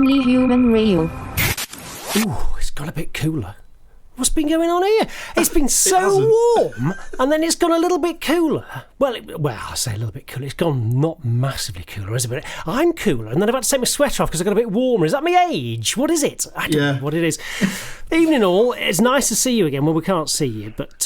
Only Human Radio. Ooh, it's got a bit cooler. What's been going on here? It's been so warm, and then it's gone a little bit cooler. Well, I say a little bit cooler. It's gone not massively cooler, is it? But I'm cooler, and then I've had to take my sweater off because I got a bit warmer. Is that my age? What is it? I don't know what it is. Evening all. It's nice to see you again. Well, we can't see you, but,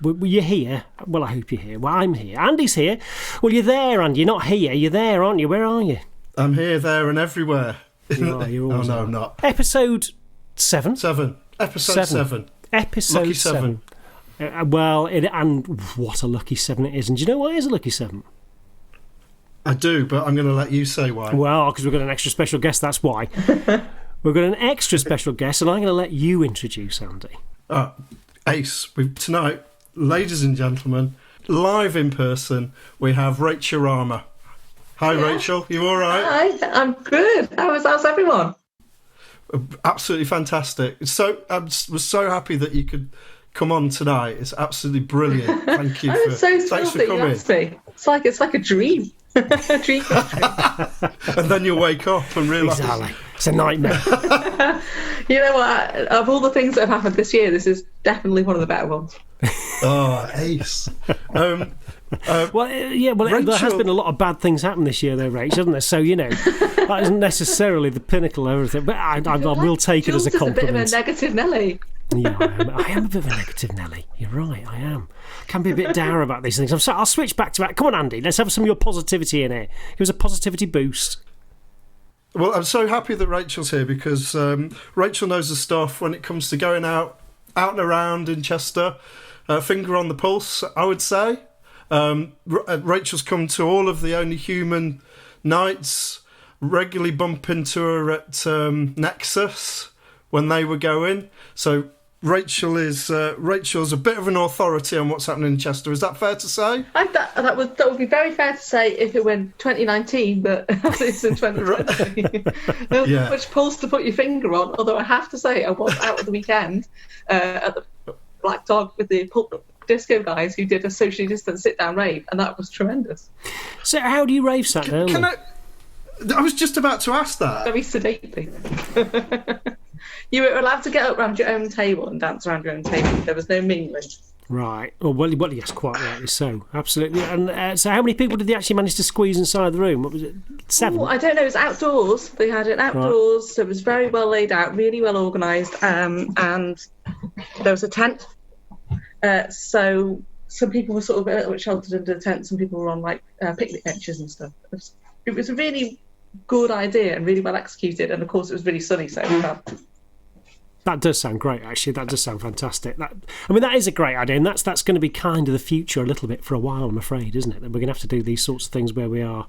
you're here. Well, I hope you're here. Well, I'm here. Andy's here. Well, you're there, Andy. You're not here. You're there, aren't you? Where are you? I'm here, there, and everywhere. You're always I'm not. Episode 7? 7. Episode 7. Episode Lucky 7. And what a lucky 7 it is. And do you know why it is a lucky 7? I do, but I'm going to let you say why. Well, because we've got an extra special guest, that's why. We've got an extra special guest, and I'm going to let you introduce Andy. Ace, tonight, ladies and gentlemen, live in person, we have Rachel Rama. Hi, Rachel. You all right? Hi, I'm good. How's everyone? Absolutely fantastic. I was so happy that you could come on tonight. It's absolutely brilliant. Thank you. I'm so thrilled that you asked me. It's like a dream. A dream come true. And then you wake up and realise it's a nightmare. You know what? Of all the things that have happened this year, this is definitely one of the better ones. Oh, Ace. Rachel, there has been a lot of bad things happen this year, though, Rach, hasn't there? So, that isn't necessarily the pinnacle of everything, but I will take it as a compliment. Jules is a bit of a negative Nelly. Yeah, I am a bit of a negative Nelly. You're right, I am. Can be a bit dour about these things. I'll switch back to that. Come on, Andy, let's have some of your positivity in here. Give us a positivity boost. Well, I'm so happy that Rachel's here because Rachel knows the stuff when it comes to going out and around in Chester. Finger on the pulse, I would say. Rachel's come to all of the Only Human nights, regularly bump into her at Nexus when they were going. So Rachel's a bit of an authority on what's happening in Chester. Is that fair to say? That would be very fair to say if it were 2019, but as it's in 2020. There's not much pulse to put your finger on, although I have to say I was out at the weekend at the Black Dog with the Pulp Disco guys who did a socially distant sit-down rave, and that was tremendous. So how do you rave sat down? I was just about to ask that. Very sedately. You were allowed to get up around your own table and dance around your own table. There was no mingling. Right. Well, yes, quite rightly so. Absolutely. And so how many people did they actually manage to squeeze inside the room? What was it, 7? I don't know. It was outdoors. They had it outdoors. Right. So it was very well laid out, really well organised. And there was a tent. So some people were sort of a little bit sheltered under the tent. Some people were on picnic benches and stuff. It was a really good idea and really well executed. And of course, it was really sunny, so that does sound great. Actually, that does sound fantastic. That is a great idea, and that's going to be kind of the future a little bit for a while, I'm afraid, isn't it? That we're going to have to do these sorts of things where we are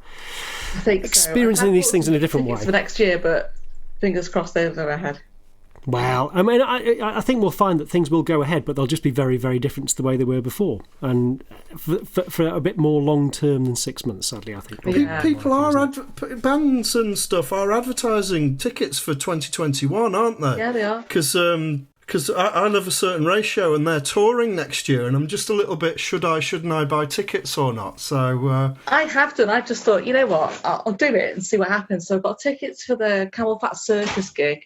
experiencing these things in a different way for next year. But fingers crossed they'll go ahead. Well, I think we'll find that things will go ahead, but they'll just be very, very different to the way they were before, and for a bit more long term than 6 months. Sadly, I think people are bands and stuff are advertising tickets for 2021, aren't they? Yeah, they are. Because I love a certain ratio, and they're touring next year, and I'm just a little bit shouldn't I buy tickets or not? So I have done. I just thought, you know what, I'll do it and see what happens. So I've got tickets for the Camel Fat Circus gig.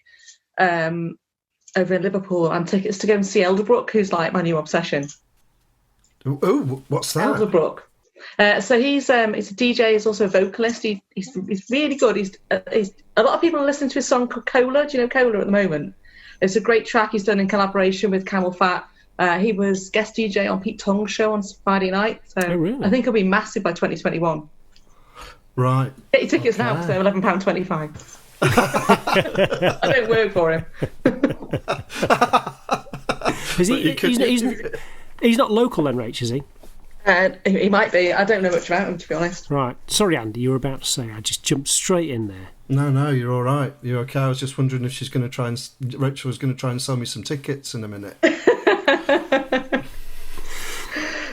Over in Liverpool, and tickets to go and see Elderbrook, who's like my new obsession. Oh, what's that? Elderbrook. So he's a DJ. He's also a vocalist. He's really good. He's a lot of people are listening to his song Cola. Do you know Cola at the moment? It's a great track he's done in collaboration with Camel Fat. He was guest DJ on Pete Tong's show on Friday night. So really? I think he'll be massive by 2021. Right. Get your tickets now because they're £11.25. I don't work for him. He's not local then, Rach, is he? He might be. I don't know much about him, to be honest. Right. Sorry, Andy, you were about to say. I just jumped straight in there. No, you're all right. You're okay. I was just wondering if Rachel was going to try and sell me some tickets in a minute.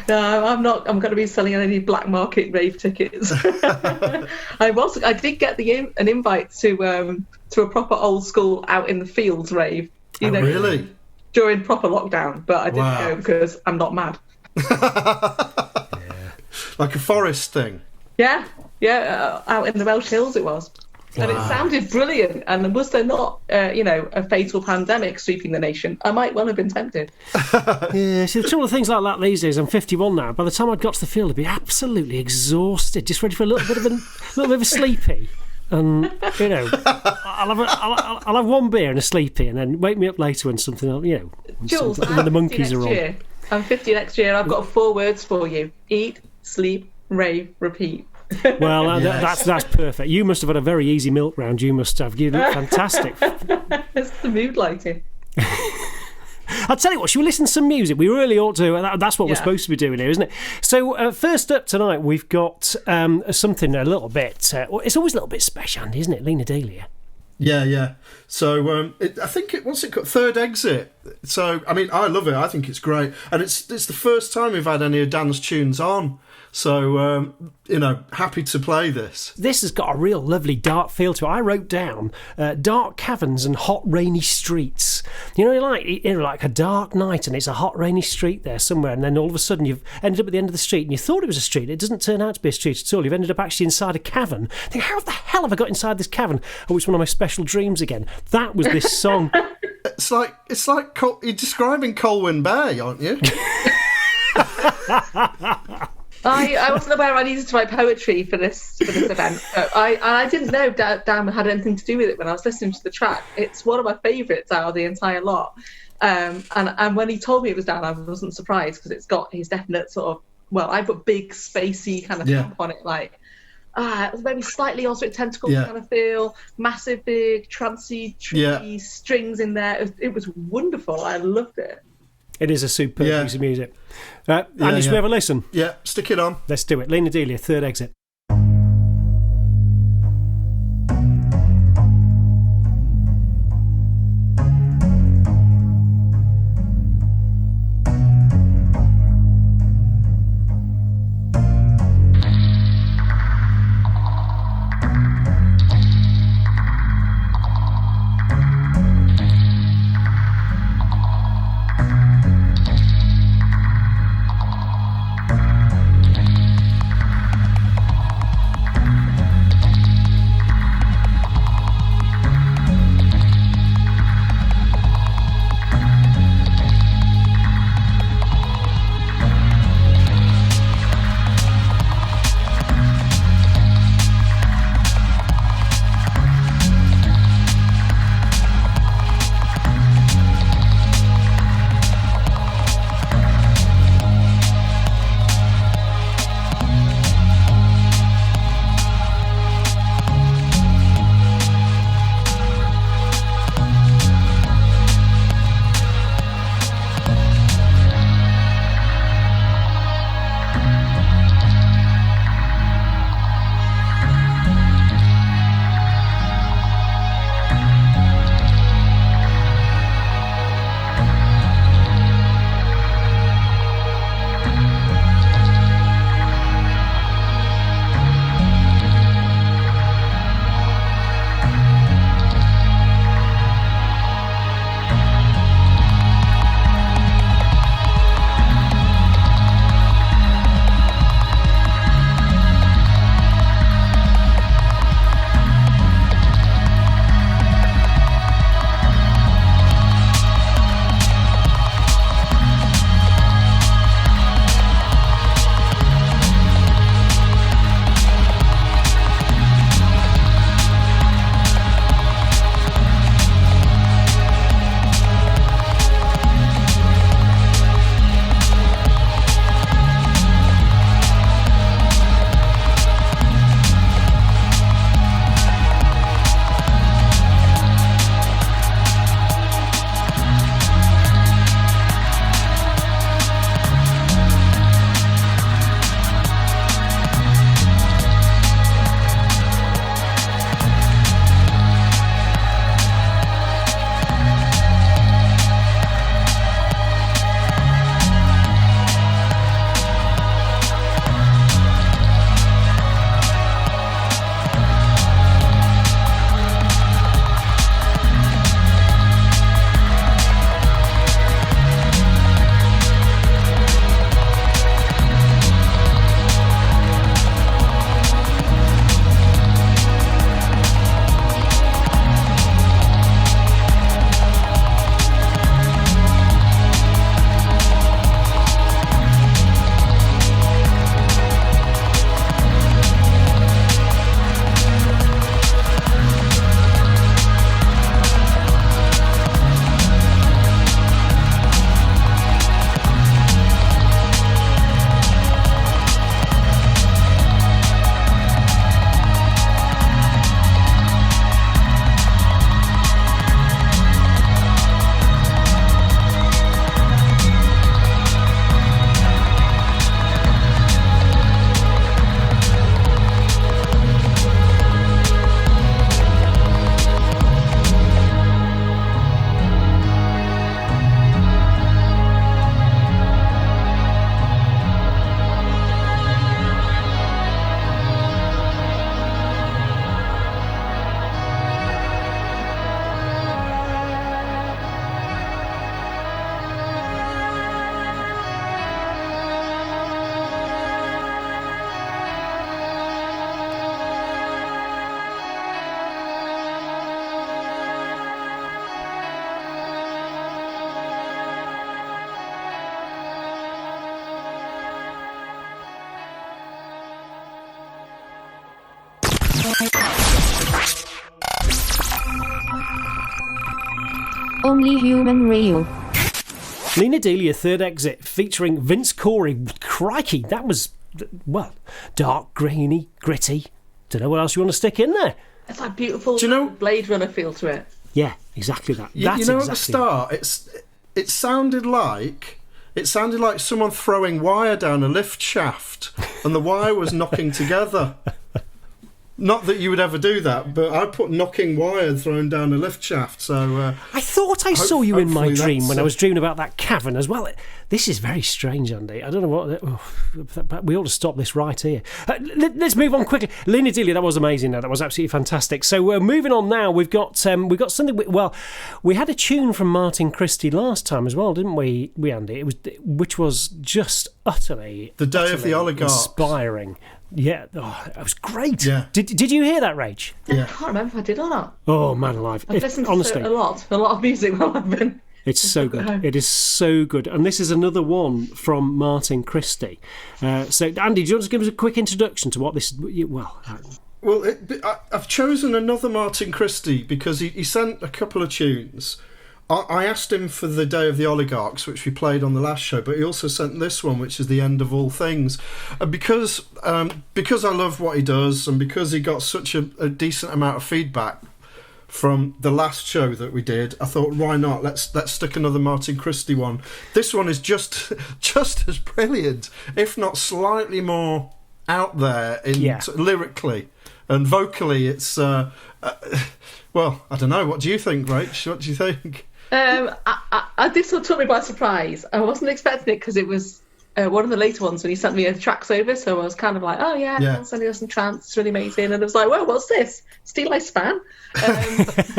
No, I'm not. I'm going to be selling any black market rave tickets. I did get an invite to a proper old school out in the fields rave. Really? During proper lockdown, but I didn't go because I'm not mad. Like a forest thing. Yeah, out in the Welsh Hills it was. And it sounded brilliant. And was there not, a fatal pandemic sweeping the nation, I might well have been tempted. Yeah, see, some of the things like that these days, I'm 51 now. By the time I'd got to the field, I'd be absolutely exhausted, just ready for a little bit of a sleepy. And, I'll have one beer and a sleepy, and then wake me up later when something else, Jules, when the monkeys are year. on. I'm 50 next year, and I've got 4 words for you: eat, sleep, rave, repeat. Well, that's perfect. You must have had a very easy milk round. You must have. You look fantastic. It's the mood lighting. I'll tell you what, should we listen to some music? We really ought to. That's what we're supposed to be doing here, isn't it? So, first up tonight, we've got something a little bit... it's always a little bit special, Andy, isn't it? Lena Delia. Yeah. So I think what's it called? Third Exit. So, I mean, I love it. I think it's great. And it's the first time we've had any of Dan's tunes on. So, happy to play this. This has got a real lovely dark feel to it. I wrote down dark caverns and hot rainy streets. Like a dark night and it's a hot rainy street there somewhere, and then all of a sudden you've ended up at the end of the street and you thought it was a street. It doesn't turn out to be a street at all. You've ended up actually inside a cavern. Think, how the hell have I got inside this cavern? Oh, it's one of my special dreams again. That was this song. It's like you're describing Colwyn Bay, aren't you? I wasn't aware I needed to write poetry for this event. I didn't know Dan had anything to do with it when I was listening to the track. It's one of my favourites out of the entire lot. And when he told me it was Dan, I wasn't surprised because it's got his definite sort of, well, I put big spacey kind of thump on it, like it was maybe slightly also tentacle kind of feel, massive big trancey tricky strings in there. It was wonderful. I loved it. It is a superb piece of music. Andy, should we have a listen? Yeah, stick it on. Let's do it. Lena Delia, Third Exit. only human real. Lena Delia, Third Exit, featuring Vince Corey. Crikey, that was, well, dark, grainy, gritty. Don't know what else you want to stick in there. It's like beautiful Do you know- Blade Runner feel to it. Yeah, exactly that. You That's know, exactly at the start, it sounded like someone throwing wire down a lift shaft, and the wire was knocking together. Not that you would ever do that, but I put knocking wire thrown down a lift shaft. So I thought I saw you in my hopefully dream that's, when I was dreaming about that cavern as well. This is very strange, Andy. I don't know what... we ought to stop this right here. Let's move on quickly. Lena Delia, that was amazing. That was absolutely fantastic. So moving on now, we've got something... Well, we had a tune from Martin Christie last time as well, didn't we, Andy? Which was just utterly... The Day of the Oligarchs. Inspiring. Yeah, it was great. Yeah. Did you hear that, Rach? Yeah. I can't remember if I did or not. Oh, man alive. I've listened honestly, to a lot of music while I've been... it's so good. It is so good. And this is another one from Martin Christie. So, Andy, do you want to give us a quick introduction to what this... Well, I've chosen another Martin Christie because he sent a couple of tunes. I asked him for the Day of the Oligarchs, which we played on the last show, but he also sent this one, which is The End of All Things. Because I love what he does, and because he got such a decent amount of feedback from the last show that we did, I thought, why not? Let's stick another Martin Christie one. This one is just as brilliant, if not slightly more out there lyrically and vocally. It's well, I don't know. What do you think, Rach? What do you think? This one took me by surprise. I wasn't expecting it because it was one of the later ones when he sent me the tracks over, so I was kind of like, oh yeah, I'm sending us some trance, it's really amazing. And I was like, well, what's this? Steel I Span? It has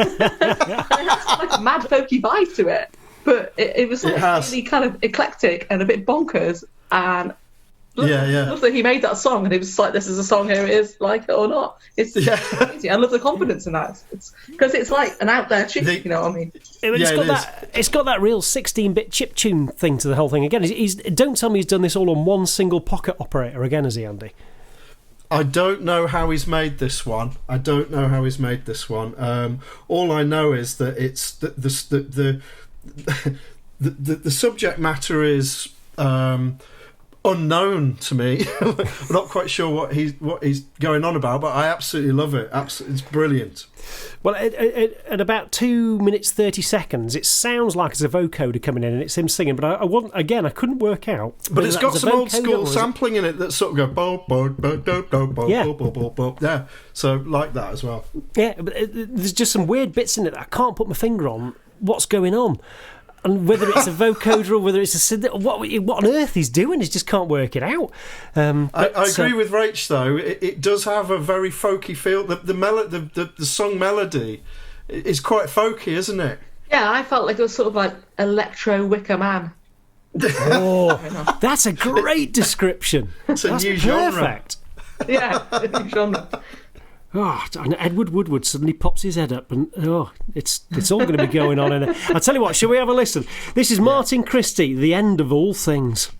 like a mad folky vibe to it, but it was like really kind of eclectic and a bit bonkers. And I love that he made that song, and it was like, this is a song, here it is, like it or not. It's crazy. I love the confidence in that. It's because it's like an out there tune, you know what I mean? It's got that real 16-bit chiptune thing to the whole thing. Again, don't tell me he's done this all on one single pocket operator again, has he, Andy? I don't know how he's made this one. All I know is that it's the subject matter is unknown to me. I'm not quite sure what he's going on about, but I absolutely love it. It's brilliant. Well, at about 2 minutes 30 seconds, it sounds like it's a vocoder coming in and it's him singing, but I couldn't work out. But it's got some old school sampling in it that sort of go bo bo bo do do bo bo bo bo bo. Yeah, so like that as well. Yeah, but there's just some weird bits in it that I can't put my finger on what's going on. And whether it's a vocoder or whether it's a synth, what on earth he's doing, he just can't work it out. I agree with Rach though. It does have a very folky feel. The song melody is quite folky, isn't it? Yeah, I felt like it was sort of like electro Wicker Man. Oh, that's a great description. It's a that's new perfect. genre. Yeah, a new genre. Oh, and Edward Woodward suddenly pops his head up, and it's all going to be going on. And I'll tell you what, shall we have a listen? This is Martin Christie, The End of All Things.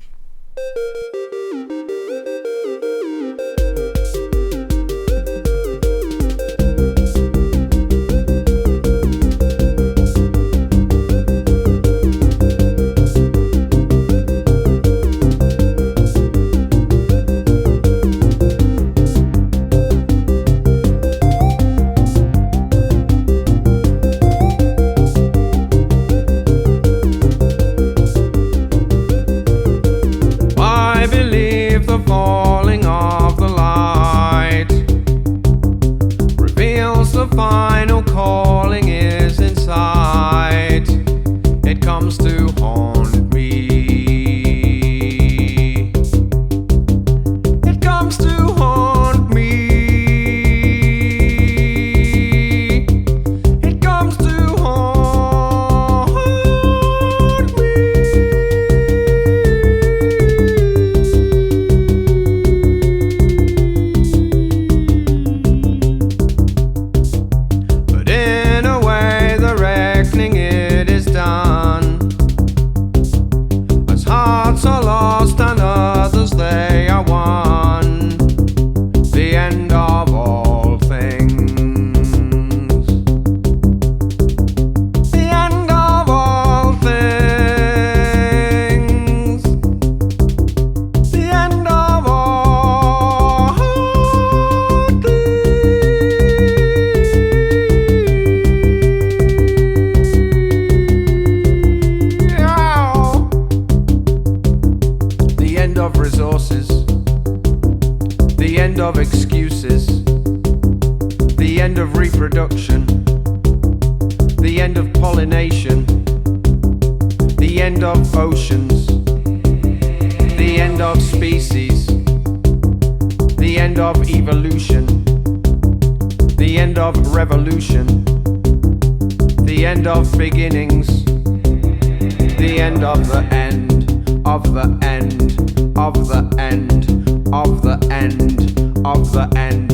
end of excuses, the end of reproduction, the end of pollination, the end of oceans, the end of species, the end of evolution, the end of revolution, the end of beginnings, the end of the end, of the end, of the end, of the end, of the end.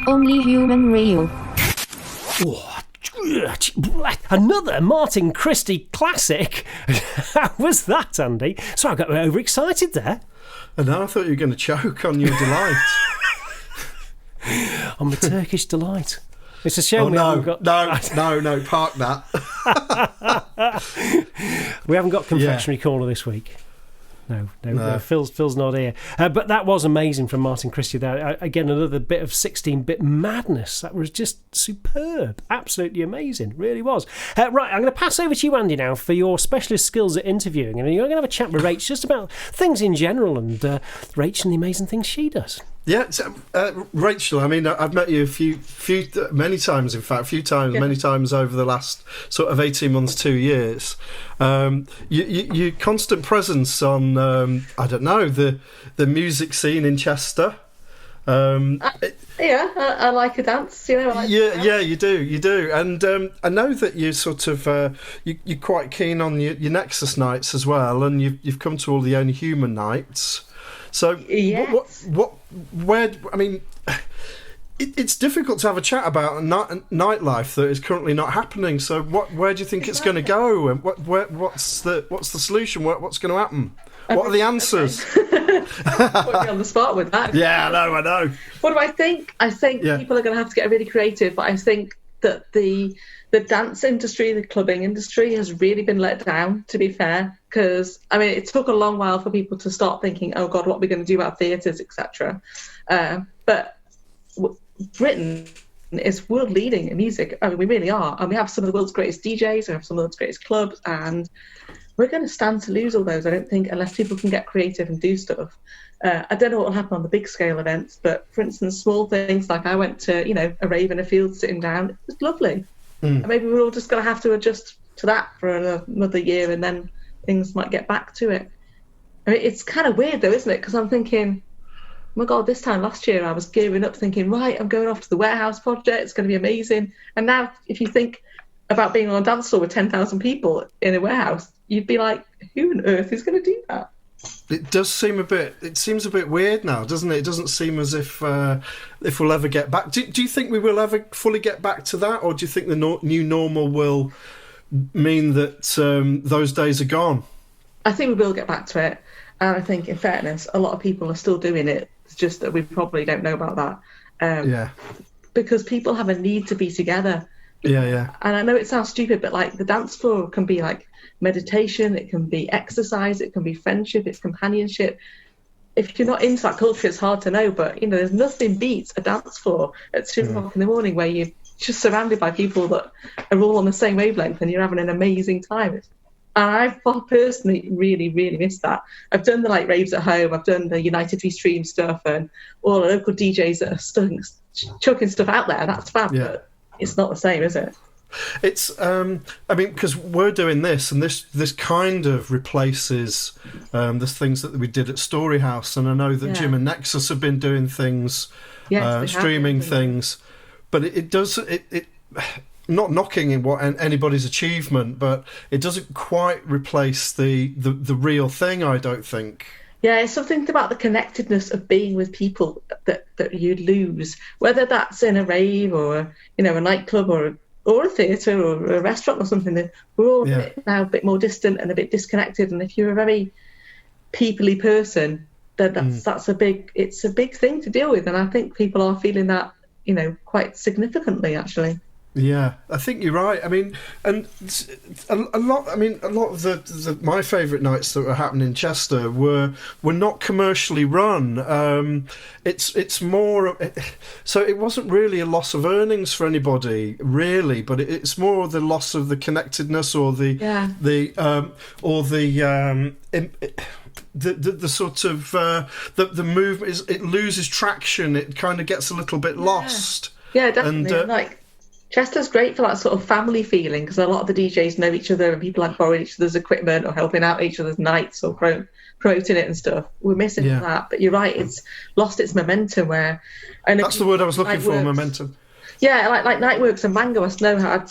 Only Human Radio. Another Martin Christie classic. How was that, Andy? Sorry, I got overexcited there. And now I thought you were going to choke on your delight. On the Turkish delight. It's a shame no, haven't got... no, park that. We haven't got confectionery corner this week. No. Phil's not here. But that was amazing from Martin Christie there. Again, another bit of 16-bit madness. That was just superb. Absolutely amazing. Really was. Right, I'm going to pass over to you, Andy, now for your specialist skills at interviewing. And you're going to have a chat with Rach just about things in general and Rach and the amazing things she does. Yeah, so, Rachel, I mean, I've met you many times over the last sort of 18 months, 2 years. Your constant presence on, I don't know, the music scene in Chester. I like a dance, you know. You do. And I know that you sort of, you're quite keen on your Nexus nights as well, and you've come to all the Only Human nights. So, yes. where? I mean, it's difficult to have a chat about a nightlife that is currently not happening. So, where do you think it's going to go? And what's the solution? What's going to happen? What are the answers? Put me on the spot with that. Yeah, I know. What do I think? I think people are going to have to get really creative, but I think that the dance industry, the clubbing industry has really been let down, to be fair, because, I mean, it took a long while for people to start thinking, oh, God, what are we going to do about theatres, etc. But Britain is world leading in music. I mean, we really are. And we have some of the world's greatest DJs, we have some of the world's greatest clubs, and we're going to stand to lose all those, I don't think, unless people can get creative and do stuff. I don't know what will happen on the big scale events, but for instance, small things like I went to, a rave in a field sitting down. It was lovely. And maybe we're all just going to have to adjust to that for another year, and then things might get back to it. I mean, it's kind of weird though, isn't it? Because I'm thinking, oh my God, this time last year I was gearing up thinking, right, I'm going off to the Warehouse project, it's going to be amazing. And now if you think about being on a dance floor with 10,000 people in a warehouse, you'd be like, who on earth is going to do that? It does seem it seems a bit weird now, doesn't it? It doesn't seem as if we'll ever get back. Do you think we will ever fully get back to that, or do you think the new normal will mean that those days are gone? I think we will get back to it, and I think, in fairness, a lot of people are still doing it. It's just that we probably don't know about that. because people have a need to be together. Yeah. And I know it sounds stupid, but like the dance floor can be like meditation, it can be exercise, it can be friendship, it's companionship. If you're not into that culture, it's hard to know, but there's nothing beats a dance floor at 2 o'clock in the morning where you're just surrounded by people that are all on the same wavelength and you're having an amazing time. And I personally really, really miss that. I've done the like raves at home, I've done the United We Stream stuff and all the local DJs that are chucking stuff out there. That's fab, but it's not the same, is it? It's, because we're doing this, and this kind of replaces the things that we did at Storyhouse. And I know that Jim and Nexus have been doing things, streaming things, but it does. Not knocking in what anybody's achievement, but it doesn't quite replace the real thing, I don't think. Yeah, it's something about the connectedness of being with people that you lose, whether that's in a rave or a nightclub or a theatre or a restaurant or something. That we're all now a bit more distant and a bit disconnected. And if you're a very people-y person, then that's a big thing to deal with. And I think people are feeling that quite significantly, actually. Yeah, I think you're right. I mean, and a lot of my favourite nights that were happening in Chester were not commercially run. It's more so it wasn't really a loss of earnings for anybody really, but it's more the loss of the connectedness or the sort of the movement is, it loses traction. It kind of gets a little bit lost. Yeah, definitely. And, Chester's great for that sort of family feeling because a lot of the DJs know each other and people like borrowing each other's equipment or helping out each other's nights or promoting it and stuff. We're missing that, but you're right, it's lost its momentum. That's the word I was looking for, momentum. Yeah, like Nightworks and Mango West know had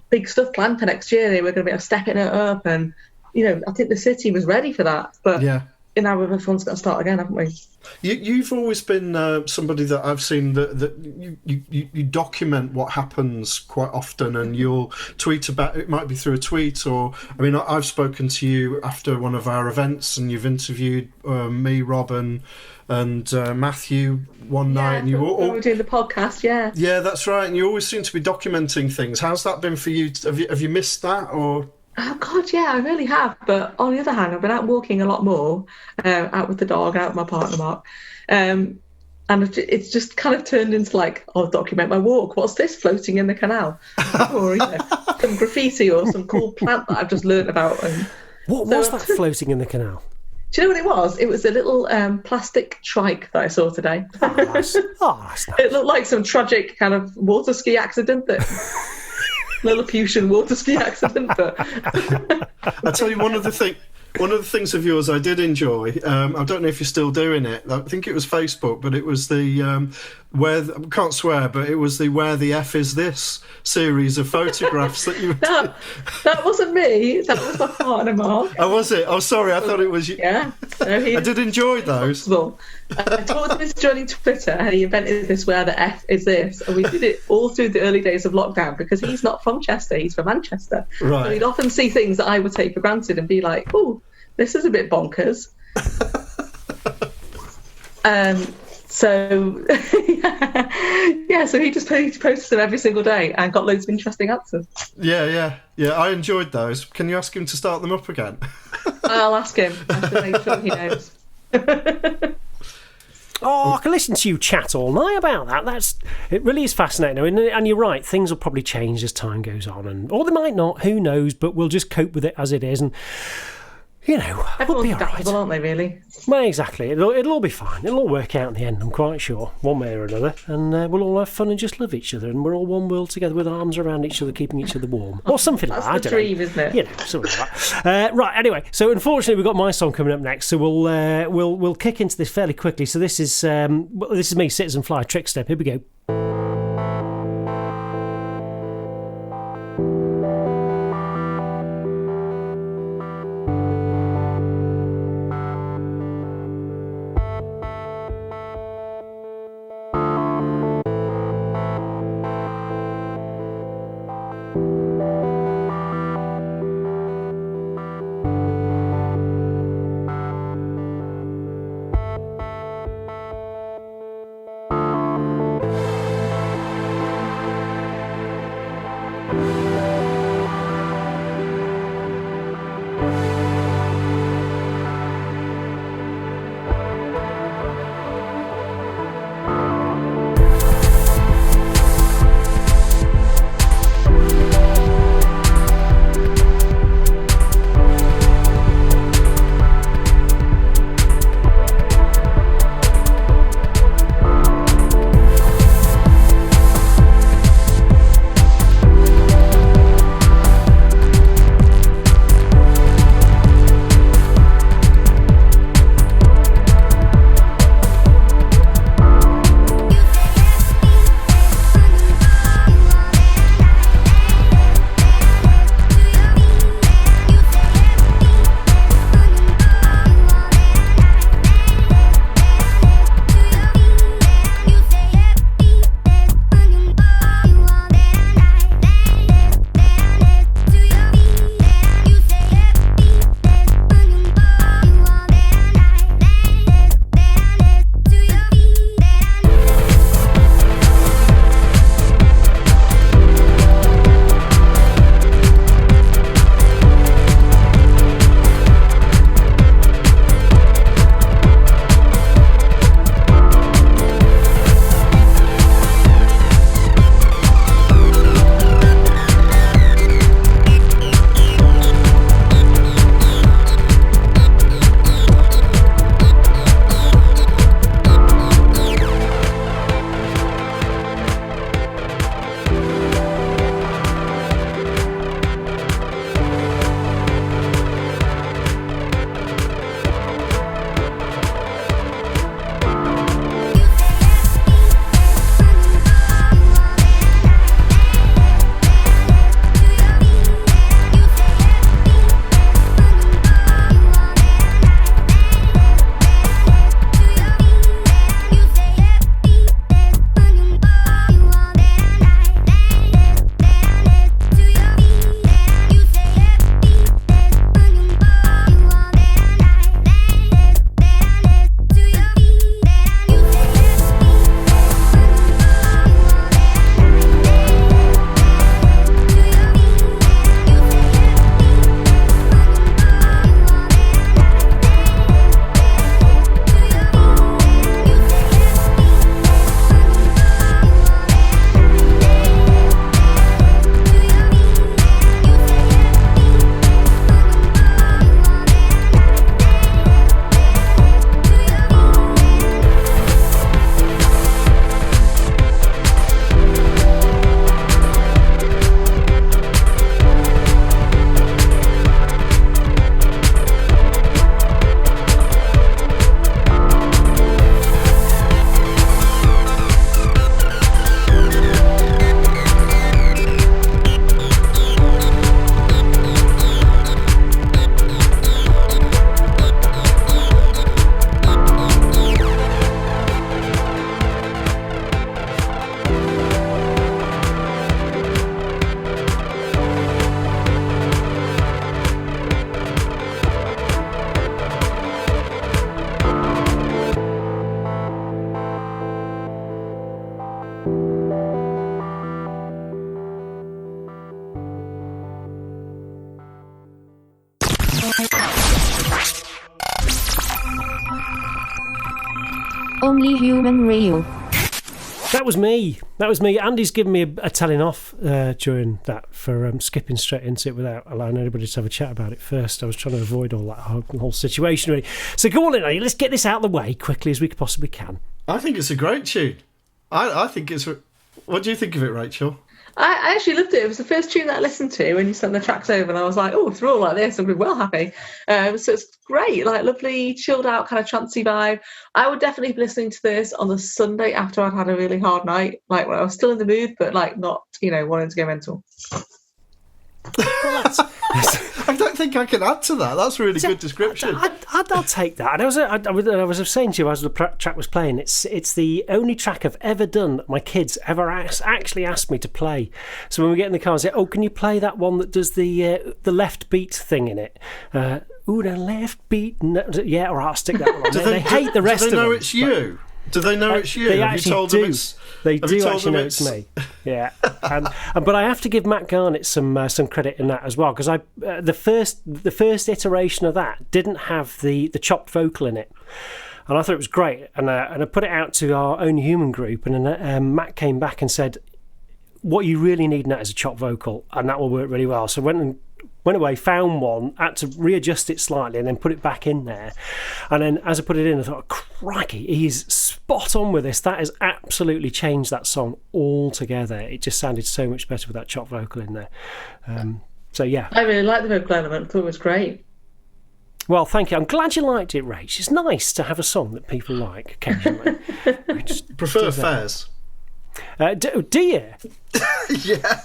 big stuff planned for next year. They were going to be stepping it up, and I think the city was ready for that. But now everyone's got to start again, haven't we? You've always been somebody that I've seen that you document what happens quite often, and you'll tweet about it. Might be through a tweet, or I've spoken to you after one of our events, and you've interviewed me, Rob, and Matthew one night, and you all were doing the podcast. Yeah, that's right. And you always seem to be documenting things. How's that been for you? Have you missed that, or? Oh, God, yeah, I really have. But on the other hand, I've been out walking a lot more, out with the dog, out with my partner, Mark. And it's just kind of turned into I'll document my walk. What's this floating in the canal? Or, some graffiti or some cool plant that I've just learnt about. And what was that floating in the canal? Do you know what it was? It was a little plastic trike that I saw today. Oh, that's nice. It looked like some tragic kind of water ski accident that... Lilliputian water ski accident, but I tell you one of the things of yours I did enjoy. I don't know if you're still doing it. I think it was Facebook, but it was the I can't swear, but it was the Where the F Is This series of photographs that you. That wasn't me. That was my partner, Mark. Oh, was it? Oh, sorry. I thought it was you. Yeah. No, I did enjoy those. I taught him his joining Twitter, and he invented this Where the F Is This, and we did it all through the early days of lockdown because he's not from Chester, he's from Manchester. Right. So he'd often see things that I would take for granted and be like, "Oh, this is a bit bonkers." So so he just posted them every single day and got loads of interesting answers. Yeah. I enjoyed those. Can you ask him to start them up again? I'll ask him. I have to make sure he knows. Oh, I can listen to you chat all night about that. It really is fascinating. And you're right, things will probably change as time goes on, or they might not. Who knows? But we'll just cope with it as it is, and we'll be all right. Aren't they? Really? Well, exactly. It'll all be fine. It'll all work out in the end. I'm quite sure, one way or another, and we'll all have fun and just love each other, and we're all one world together with arms around each other, keeping each other warm, or something like that. That's the dream, isn't it? Something like that. Right. Anyway, so unfortunately, we've got my song coming up next, so we'll kick into this fairly quickly. So this is me, Citizen Fly, Trickstep. Here we go. Only Human Radio. That was me. Andy's given me a telling off during that for skipping straight into it without allowing anybody to have a chat about it first. I was trying to avoid all that whole situation, really. So go on, Andy. Let's get this out of the way quickly as we possibly can. I think it's a great tune. I think it's... What do you think of it, Rachel? I actually loved it. It was the first tune that I listened to when you sent the tracks over, and I was like, oh, if they're all like this, I'll be well happy. So it's great, like lovely, chilled out, kind of trancey vibe. I would definitely be listening to this on the Sunday after I'd had a really hard night, like when I was still in the mood, but like not, wanting to go mental. Well, I don't think I can add to that. That's a really good description. I'll take that. And I was saying to you as the track was playing, it's the only track I've ever done that my kids ever actually asked me to play. So when we get in the car, I say, "Oh, can you play that one that does the left beat thing in it?" Ooh, the left beat. No, yeah, or I'll stick that one on. They hate the rest of them. Do they know it's you? Do they know it's you? They Have actually you told do. them it's... They Have you do told actually them know it's me. Yeah, but I have to give Matt Garnett some credit in that as well, because the first iteration of that didn't have the chopped vocal in it, and I thought it was great. And I put it out to our own human group, and then Matt came back and said, "What you really need in that is a chopped vocal, and that will work really well." So went away, found one, had to readjust it slightly and then put it back in there. And then as I put it in, I thought, crikey, he's spot on with this. That has absolutely changed that song altogether. It just sounded so much better with that chopped vocal in there. So, yeah. I really liked the vocal element. I thought it was great. Well, thank you. I'm glad you liked it, Rach. It's nice to have a song that people like occasionally. Prefer Fairs. Do you? Yeah.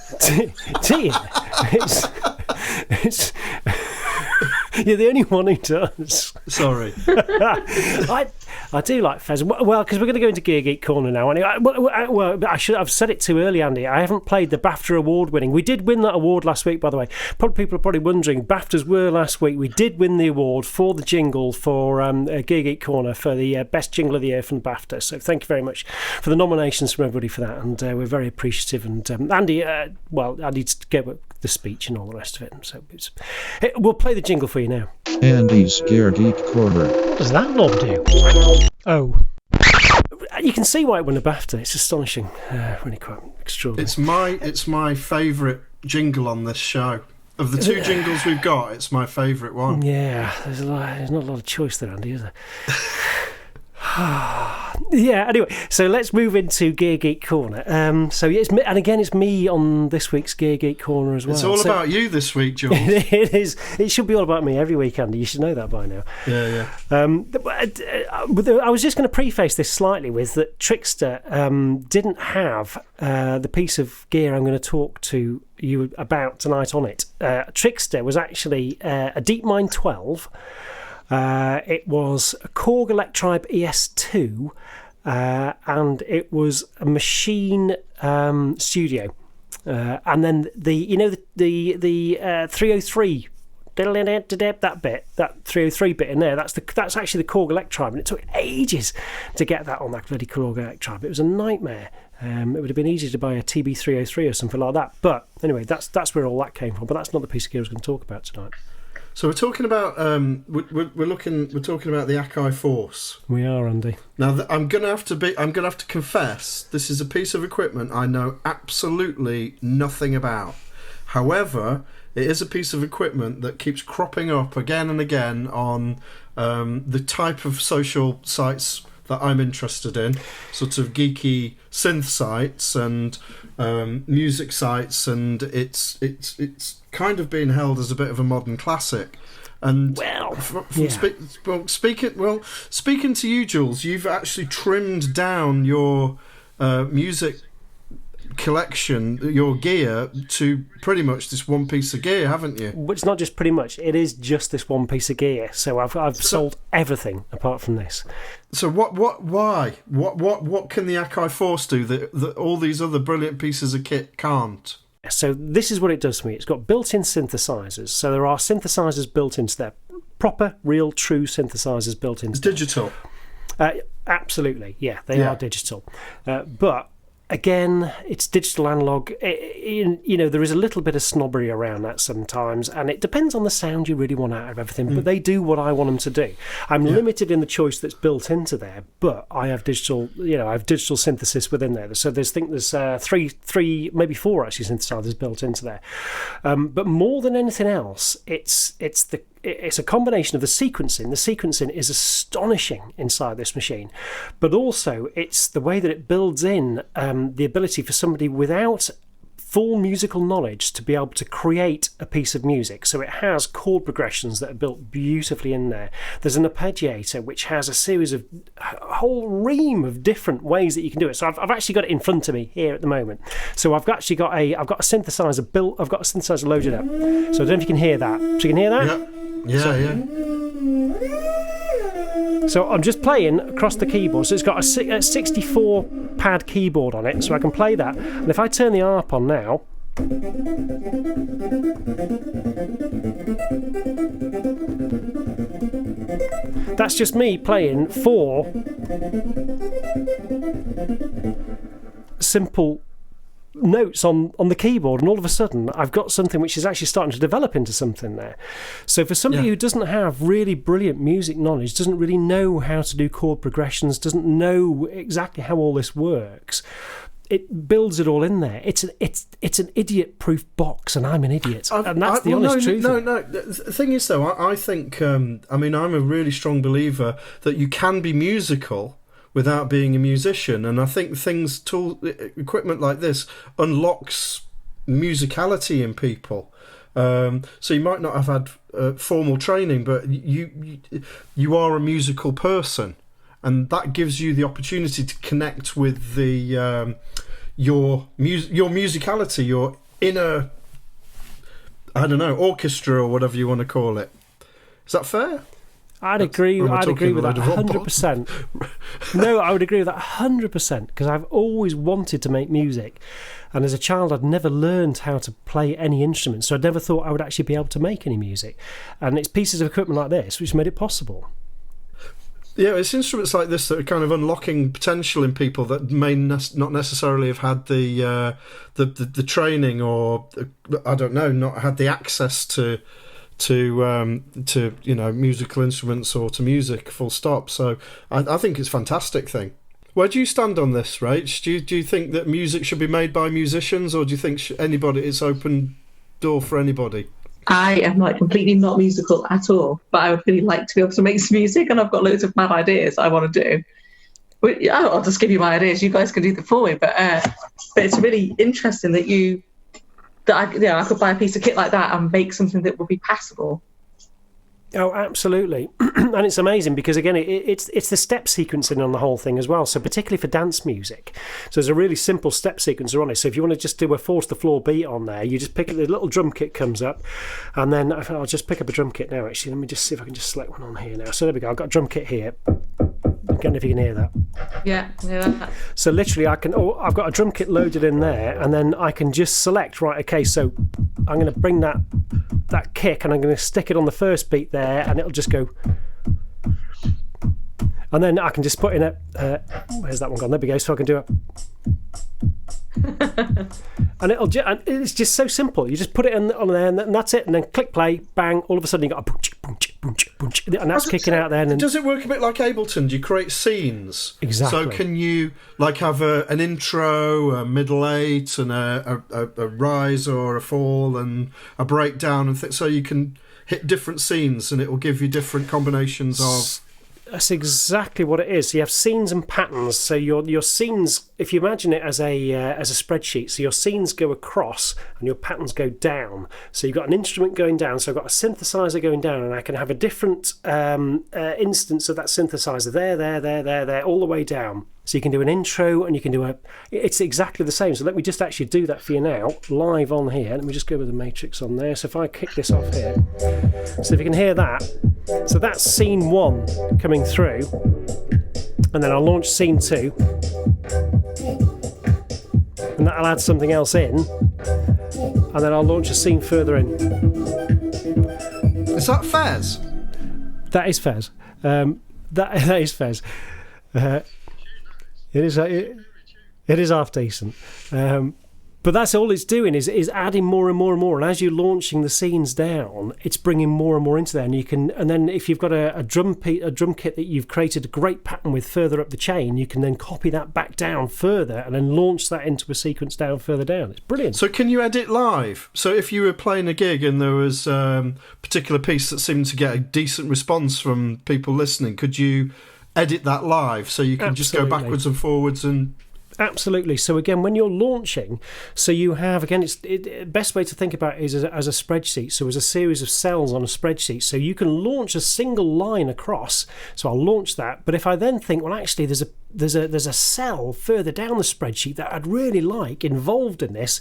Do you? You're the only one who does. Sorry. I do like Fez. Well, because we're going to go into Gear Geek Corner now. Anyway, well, I've said it too early, Andy. I haven't played the BAFTA award winning. We did win that award last week, by the way. People are probably wondering, BAFTAs were last week. We did win the award for the jingle for Gear Geek Corner for the best jingle of the year from BAFTA. So thank you very much for the nominations from everybody for that. And we're very appreciative. And Andy, I need to get the speech and all the rest of it. So we'll play the jingle for you now. Andy's Gear Geek Corner. What does that knob do? Oh. You can see why it won a BAFTA. It's astonishing. Really quite extraordinary. It's my favourite jingle on this show. Of the two jingles we've got, it's my favourite one. Yeah, there's not a lot of choice there, Andy, is there? Yeah, anyway, so let's move into Gear Geek Corner. So it's me, and again, it's me on this week's Gear Geek Corner as well. It's all about you this week, George. It is. It should be all about me every week, Andy. You should know that by now. Yeah. I was just going to preface this slightly with that Trickster didn't have the piece of gear I'm going to talk to you about tonight on it. Trickster was actually a DeepMind 12. It was a Korg Electribe ES2, and it was a Machine Studio, and then the 303. That bit, that 303 bit in there, that's actually the Korg Electribe, and it took ages to get that on that bloody Korg Electribe. It was a nightmare. It would have been easy to buy a TB303 or something like that. But anyway, that's where all that came from. But that's not the piece of gear I was going to talk about tonight. So we're talking about we're talking about the Akai Force. We are, Andy. Now I'm gonna have to confess, this is a piece of equipment I know absolutely nothing about. However, it is a piece of equipment that keeps cropping up again and again on the type of social sites that I'm interested in, sort of geeky synth sites and music sites, and it's kind of being held as a bit of a modern classic. And speaking to you, Jules, you've actually trimmed down your music collection, your gear, to pretty much this one piece of gear, haven't you? It's not just pretty much, it is just this one piece of gear. So I've sold everything apart from this. So why what can the Akai Force do that all these other brilliant pieces of kit can't? So this is what it does for me. It's got built-in synthesizers. So there are synthesizers built into there, proper, real, true synthesizers built into. It's digital. Absolutely, yeah, they are digital. But again, it's digital analog. There is a little bit of snobbery around that sometimes, and it depends on the sound you really want out of everything. But they do what I want them to do. I'm limited in the choice that's built into there, but I have digital. I have digital synthesis within there. So there's three, maybe four actually synthesizers built into there. But more than anything else, it's a combination of the sequencing. The sequencing is astonishing inside this machine, but also it's the way that it builds in the ability for somebody without full musical knowledge to be able to create a piece of music. So it has chord progressions that are built beautifully in there. There's an arpeggiator which has a whole ream of different ways that you can do it. So I've actually got it in front of me here at the moment. So I've got a synthesizer built. I've got a synthesizer loaded up. So I don't know if you can hear that. So you can hear that? Yeah. So I'm just playing across the keyboard. So it's got a 64 pad keyboard on it, so I can play that. And if I turn the ARP on now, that's just me playing 4 simple notes on the keyboard, and all of a sudden I've got something which is actually starting to develop into something there. So for somebody who doesn't have really brilliant music knowledge, doesn't really know how to do chord progressions, doesn't know exactly how all this works, it builds it all in there. It's an idiot-proof box, and I'm an idiot, and that's the honest truth. No. The thing is, though, I think I'm a really strong believer that you can be musical without being a musician, and I think equipment like this unlocks musicality in people. So you might not have had formal training, but you are a musical person, and that gives you the opportunity to connect with your musicality, your inner, orchestra or whatever you want to call it. Is that fair? I'd agree with that 100%. No, I would agree with that 100%, because I've always wanted to make music, and as a child I'd never learned how to play any instrument, so I never thought I would actually be able to make any music, and it's pieces of equipment like this which made it possible. Yeah, it's instruments like this that are kind of unlocking potential in people that may not necessarily have had the training, or I don't know, not had the access to musical instruments or to music, full stop. So I think it's a fantastic thing. Where do you stand on this, Rach? Do you think that music should be made by musicians, or do you think it's open door for anybody? I am completely not musical at all, but I would really like to be able to make some music, and I've got loads of mad ideas I want to do. But I'll just give you my ideas. You guys can do them for me. But it's really interesting that I could buy a piece of kit like that and make something that would be passable. Oh, absolutely. And it's amazing because, again, it's the step sequencing on the whole thing as well. So particularly for dance music. So there's a really simple step sequencer on it. So if you want to just do a 4-to-the-floor beat on there, you just pick up the little drum kit comes up. And then I'll just pick up a drum kit now, actually. Let me just see if I can just select one on here now. So there we go. I've got a drum kit here. I don't know if you can hear that. Yeah. So literally I've got a drum kit loaded in there, and then I can just select, right, okay, so I'm going to bring that kick and I'm going to stick it on the first beat there, and it'll just go, and then I can just put in where's that one gone? There we go. So I can do it. And it's just so simple. You just put it on there, and that's it. And then click play, bang. All of a sudden you got a bunch, and that's kicking out there. And does it work a bit like Ableton? Do you create scenes? Exactly. So can you have an intro, a middle eight, and a rise or a fall, and a breakdown, and so you can hit different scenes, and it will give you different combinations of. That's exactly what it is. So you have scenes and patterns. So your scenes, if you imagine it as a spreadsheet, so your scenes go across and your patterns go down. So you've got an instrument going down. So I've got a synthesizer going down, and I can have a different instance of that synthesizer there, all the way down. So you can do an intro, and you can do it's exactly the same. So let me just actually do that for you now, live on here. Let me just go with the matrix on there. So if I kick this off here, so if you can hear that, so that's scene 1 coming through, and then I'll launch scene 2, and that'll add something else in, and then I'll launch a scene further in. Is that Fez? That is Fez. That is Fez. It is. It is half decent. But that's all it's doing is adding more and more and more. And as you're launching the scenes down, it's bringing more and more into there. And then if you've got a drum kit that you've created a great pattern with further up the chain, you can then copy that back down further and then launch that into a sequence down further down. It's brilliant. So can you edit live? So if you were playing a gig and there was a particular piece that seemed to get a decent response from people listening, could you edit that live so you can just go backwards and forwards and... Absolutely. So again, when you're launching, so you have, again, best way to think about it is as a spreadsheet. So as a series of cells on a spreadsheet. So you can launch a single line across. So I'll launch that. But if I then think, well, actually, there's a cell further down the spreadsheet that I'd really like involved in this,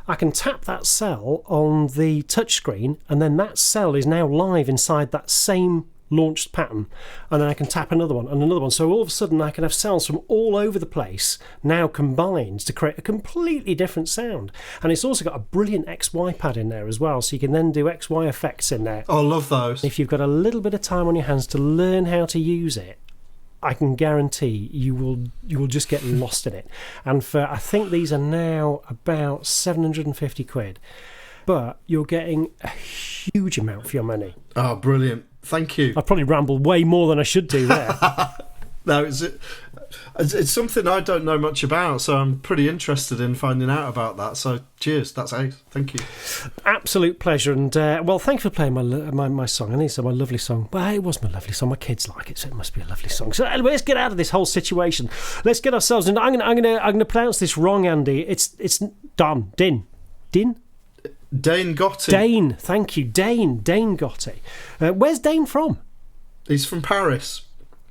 I can tap that cell on the touchscreen, and then that cell is now live inside that same launched pattern, and then I can tap another one and another one. So all of a sudden I can have cells from all over the place now combined to create a completely different sound. And it's also got a brilliant XY pad in there as well, so you can then do XY effects in there. Oh, I love those. If you've got a little bit of time on your hands to learn how to use it, I can guarantee you will just get lost in it. And for, I think these are now about 750 quid, but you're getting a huge amount for your money. Oh, brilliant. Thank you. I've probably rambled way more than I should do there. No, it's something I don't know much about, so I'm pretty interested in finding out about that. So cheers, that's ace. Thank you. Absolute pleasure. And well, thank you for playing my song. I need to say my lovely song. Well, it was my lovely song. My kids like it, so it must be a lovely song. So anyway, let's get out of this whole situation. Let's get ourselves in. I'm gonna pronounce this wrong, Andy. It's Din. Dane Gotti. Dane, thank you. Dane Gotti. Where's Dane from? He's from Paris.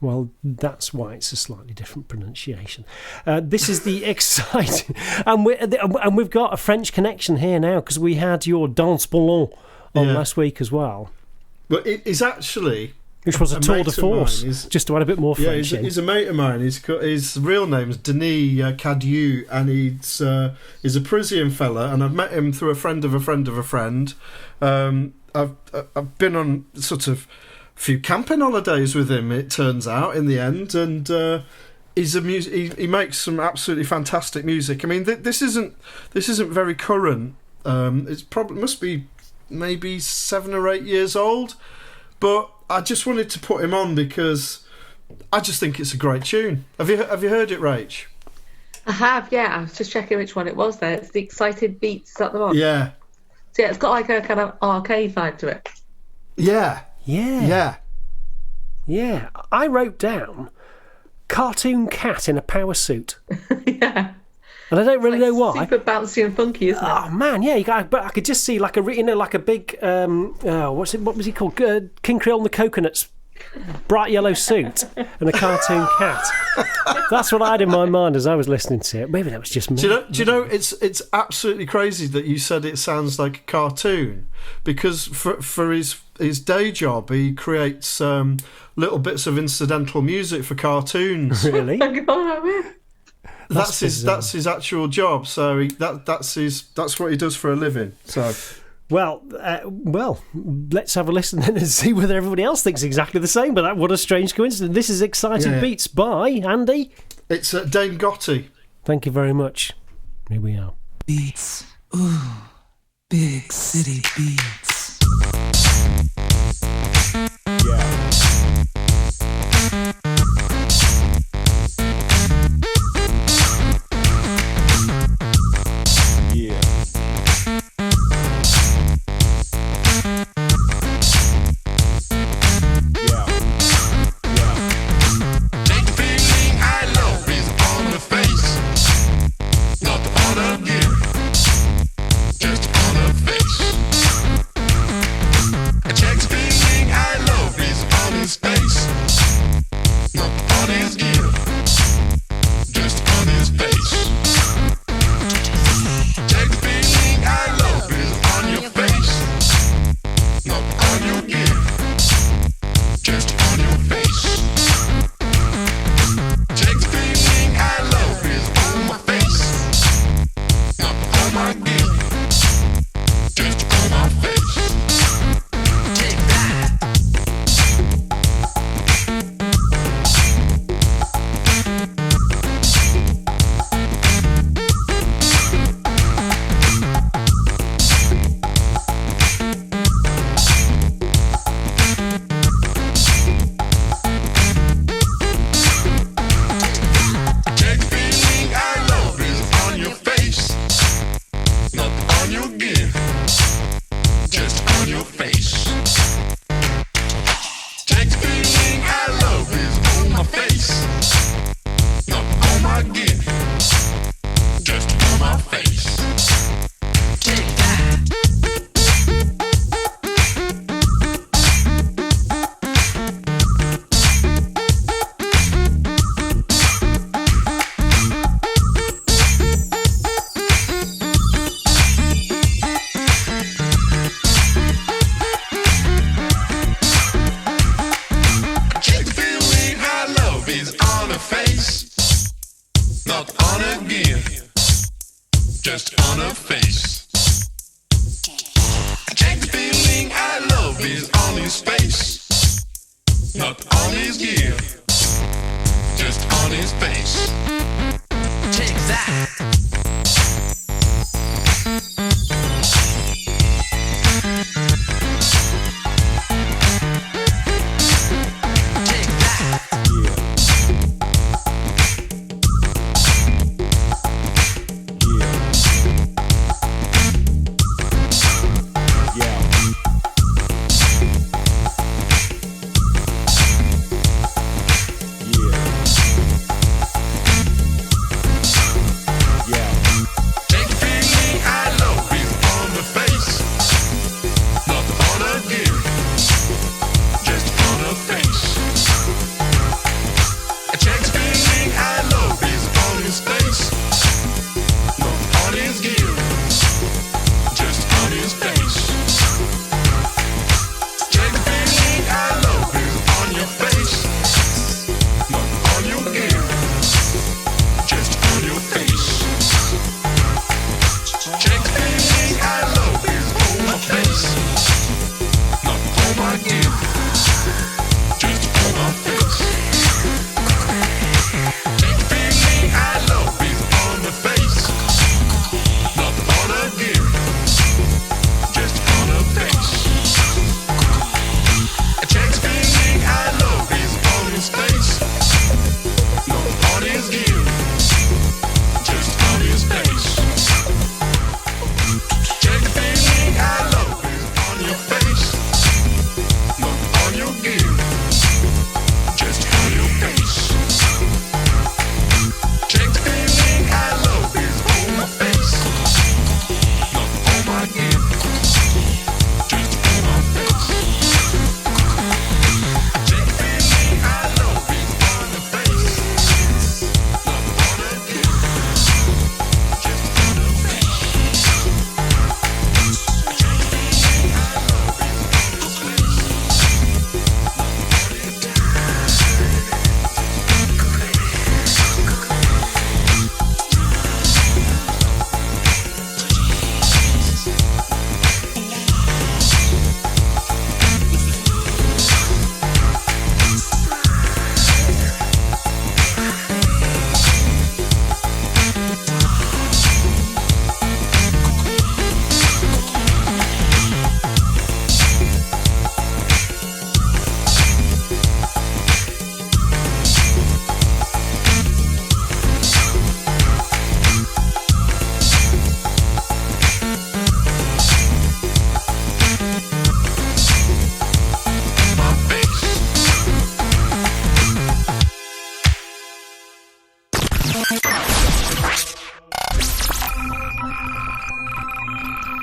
Well, that's why it's a slightly different pronunciation. This is the exciting... and we've got a French connection here now, because we had your Danse Ballon on last week as well. Well, it is actually... Which was a tour de force, just to add a bit more French in. He's a mate of mine. His real name's Denis Cadieux, and he's a Parisian fella, and I've met him through a friend of a friend of a friend. I've been on sort of a few camping holidays with him, it turns out, in the end, and he's a he makes some absolutely fantastic music. I mean, this isn't very current. It's probably must be maybe 7 or 8 years old, but I just wanted to put him on because I just think it's a great tune. Have you heard it, Rach? I have, yeah. I was just checking which one it was there. It's the Excited Beats, is that the one? Yeah. So yeah, it's got like a kind of arcade vibe to it. Yeah. I wrote down cartoon cat in a power suit. Yeah. And I don't really know why. Super bouncy and funky, isn't it? Oh man, yeah. But I could just see like a big what was he called? King Creole and the Coconuts, bright yellow suit and a cartoon cat. That's what I had in my mind as I was listening to it. Maybe that was just me. Do you know? It's absolutely crazy that you said it sounds like a cartoon, because for his day job he creates little bits of incidental music for cartoons. Really? Oh my God, I mean. That's his actual job. So that's what he does for a living. So, well, let's have a listen then and see whether everybody else thinks exactly the same. But what a strange coincidence! This is Exciting Beats by Andy. It's Dane Gotti. Thank you very much. Here we are. Beats, ooh, big city beats. Just on her face. is on her face, not on her gear, just on her face. Check the feeling I love is on his face, not on his gear, just on his face. Check that.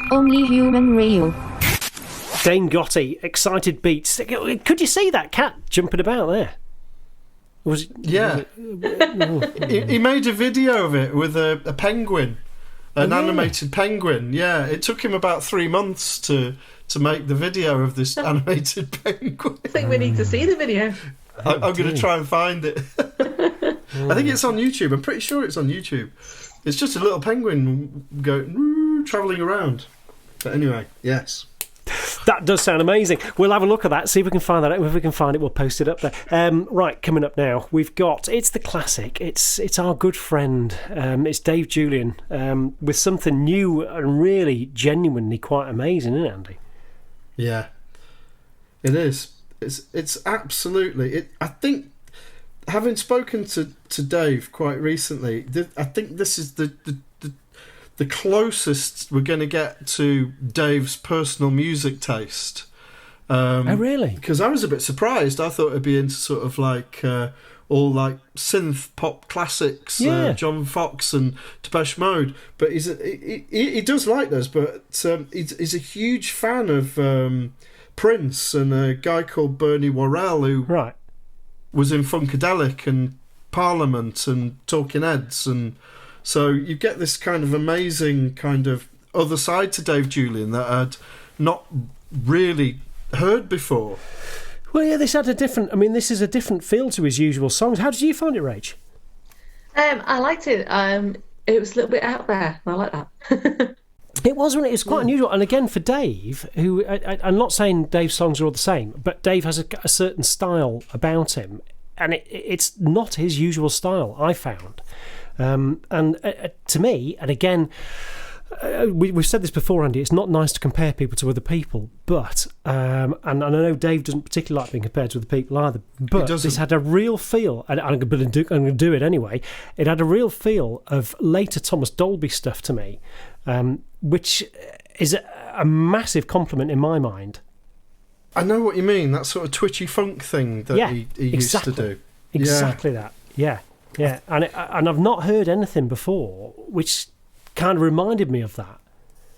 Only Human Radio. Dane Gotti, Excited Beats. Could you see that cat jumping about there? Yeah. He made a video of it with a penguin, an animated penguin. Yeah, it took him about 3 months to make the video of this animated penguin. I think we need to see the video. I'm going to try and find it. I think it's on YouTube. I'm pretty sure it's on YouTube. It's just a little penguin travelling around. But anyway, yes. That does sound amazing. We'll have a look at that, see if we can find that out. If we can find it, we'll post it up there. Right, coming up now, we've got, it's the classic. It's our good friend. It's Dave Julian with something new and really genuinely quite amazing, isn't it, Andy? Yeah, it is. It's absolutely. I think, having spoken to Dave quite recently, I think this is the closest we're going to get to Dave's personal music taste. Oh, really? Because I was a bit surprised. I thought it'd be into sort of like all like synth pop classics, John Fox and Depeche Mode. But he does like those. But he's a huge fan of Prince and a guy called Bernie Worrell, who was in Funkadelic and Parliament and Talking Heads, and so you get this kind of amazing kind of other side to Dave Julian that I'd not really heard before. Well, yeah, this had a different. I mean, this is a different feel to his usual songs. How did you find it, Rach? I liked it. It was a little bit out there. I like that. It was, wasn't it? It was quite unusual. And again, for Dave, who I'm not saying Dave's songs are all the same, but Dave has a certain style about him, and it's not his usual style, I found. And to me, and again, we've said this before, Andy, it's not nice to compare people to other people, but and I know Dave doesn't particularly like being compared to other people either, but this had a real feel, and I'm going to do it anyway, it had a real feel of later Thomas Dolby stuff to me, which is a massive compliment in my mind. I know what you mean, that sort of twitchy funk thing that he used to do. Exactly that, yeah. And I've not heard anything before which kind of reminded me of that.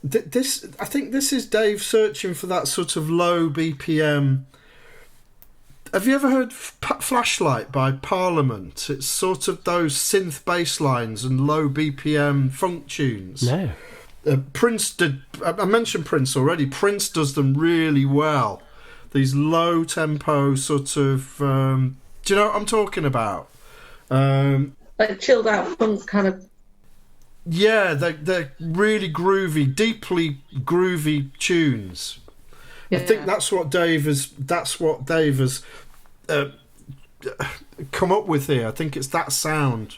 I think this is Dave searching for that sort of low BPM. Have you ever heard Flashlight by Parliament? It's sort of those synth bass lines and low BPM funk tunes. No. Prince did. I mentioned Prince already. Prince does them really well. These low tempo sort of. Do you know what I'm talking about? Like chilled out funk kind of. Yeah, they're really groovy, deeply groovy tunes. Yeah. I think that's what Dave has come up with here. I think it's that sound.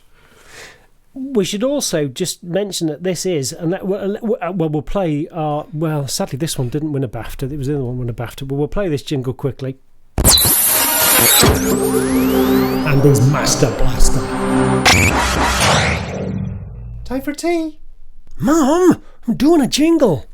We should also just mention that this is, and that we'll play our. Well, sadly, this one didn't win a BAFTA. It was the other one won a BAFTA, but we'll play this jingle quickly. Andy's Master Blaster. Time for tea. Mum, I'm doing a jingle.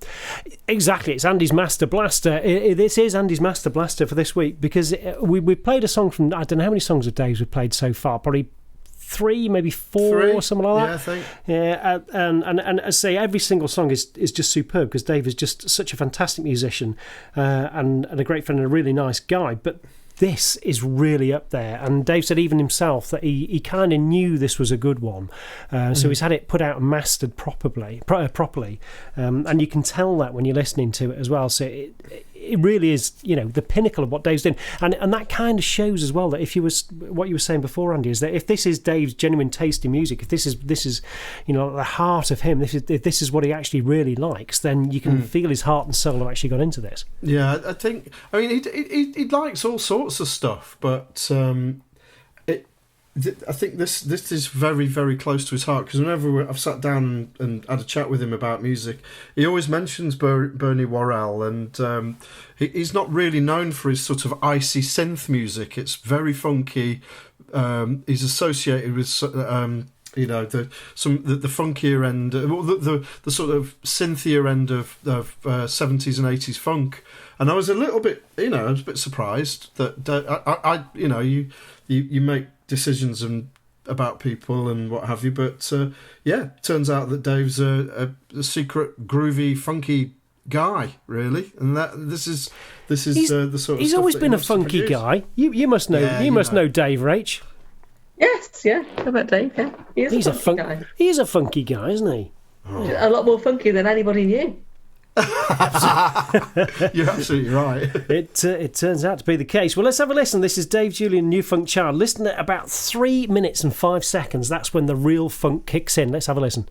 Exactly, it's Andy's Master Blaster. This is Andy's Master Blaster for this week because we played a song from, I don't know how many songs of Dave's we've played so far, probably 3, maybe 4 or something like that. Yeah, I think. Yeah, and I say every single song is just superb because Dave is just such a fantastic musician and a great friend and a really nice guy. But this is really up there, and Dave said even himself that he kind of knew this was a good one, so he's had it put out and mastered properly, and you can tell that when you're listening to it as well. So it really is, the pinnacle of what Dave's doing, and that kind of shows as well that if what you were saying before, Andy, is that if this is Dave's genuine taste in music, if this is the heart of him, if this is what he actually really likes, then you can feel his heart and soul have actually gone into this. Yeah, I mean he likes all sorts of stuff, but I think this is very, very close to his heart, because whenever I've sat down and had a chat with him about music, he always mentions Bernie Worrell, and he's not really known for his sort of icy synth music. It's very funky. He's associated with the funkier end, the sort of synthier end of 70s and 80s funk. And I was a little bit, surprised that you make decisions about people and what have you, but turns out that Dave's a secret groovy funky guy, really, and this is the sort of. He's stuff always that been he a wants to funky produce. guy. You must know. Yeah, you must know Dave, Rach. Yes, yeah. How about Dave? Yeah, He's a funky guy. He's a funky guy, isn't he? A lot more funky than anybody knew. You're absolutely right. It turns out to be the case. Well, let's have a listen. This is Dave Julian, New Funk Child. Listen at about 3 minutes and 5 seconds. That's when the real funk kicks in. Let's have a listen.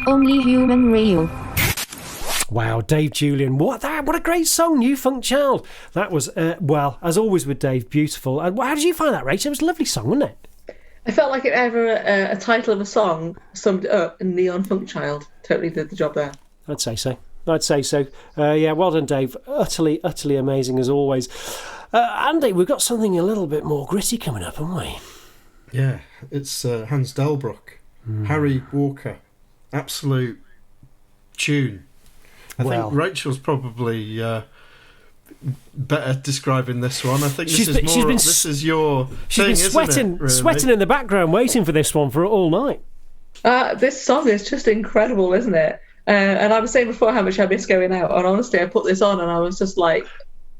Only Human Radio. Wow, Dave Julian, what a great song, New Funk Child. That was, well, as always with Dave, beautiful. And how did you find that, Rachel? It was a lovely song, wasn't it? I felt like if ever a title of a song summed it up, and Neon Funk Child totally did the job there. I'd say so. Yeah, well done, Dave. Utterly, utterly amazing as always. Andy, we've got something a little bit more gritty coming up, haven't we? Yeah, it's Hans Delbruck, Harry Walker. Absolute tune. I think Rachel's probably better describing this one. I think this is your thing, isn't it, really? Sweating in the background, waiting for this one for all night. This song is just incredible, isn't it? And I was saying before how much I miss going out, and honestly, I put this on and I was just like,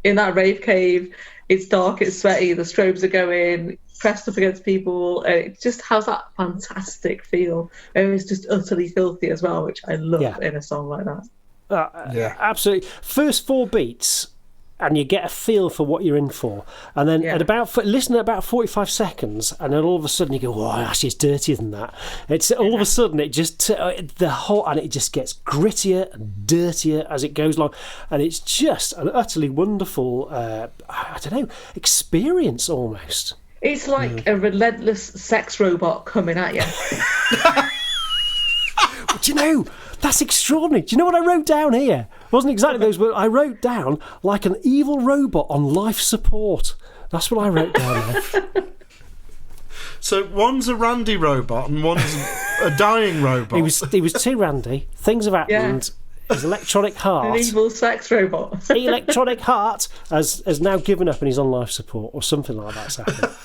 in that rave cave, it's dark, it's sweaty, the strobes are going, pressed up against people, and it just has that fantastic feel. And it's just utterly filthy as well, which I love in a song like that. Absolutely. First 4 beats, and you get a feel for what you're in for. And then listen at about 45 seconds, and then all of a sudden you go, "Oh, actually, it's dirtier than that." It's all of a sudden it just and it just gets grittier and dirtier as it goes along, and it's just an utterly wonderful, experience almost. It's like a relentless sex robot coming at you. Do you know? That's extraordinary. Do you know what I wrote down here? It wasn't exactly those words. I wrote down like an evil robot on life support. That's what I wrote down there. So one's a randy robot and one's a dying robot. He was too randy. Things have happened. Yeah. His electronic heart. An evil sex robot. Electronic heart has now given up and he's on life support or something like that's happened.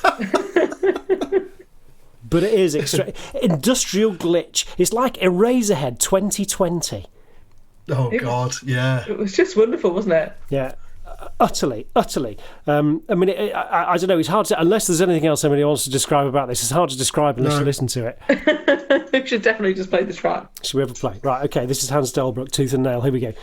But it is industrial glitch. It's like Eraserhead 2020. Oh, God, yeah. It was just wonderful, wasn't it? Yeah, utterly. I mean, I don't know, it's hard to... Unless there's anything else somebody wants to describe about this, it's hard to describe unless you listen to it. We should definitely just play the track. Should we ever play? Right, okay, this is Hans Delbruck, Tooth and Nail. Here we go.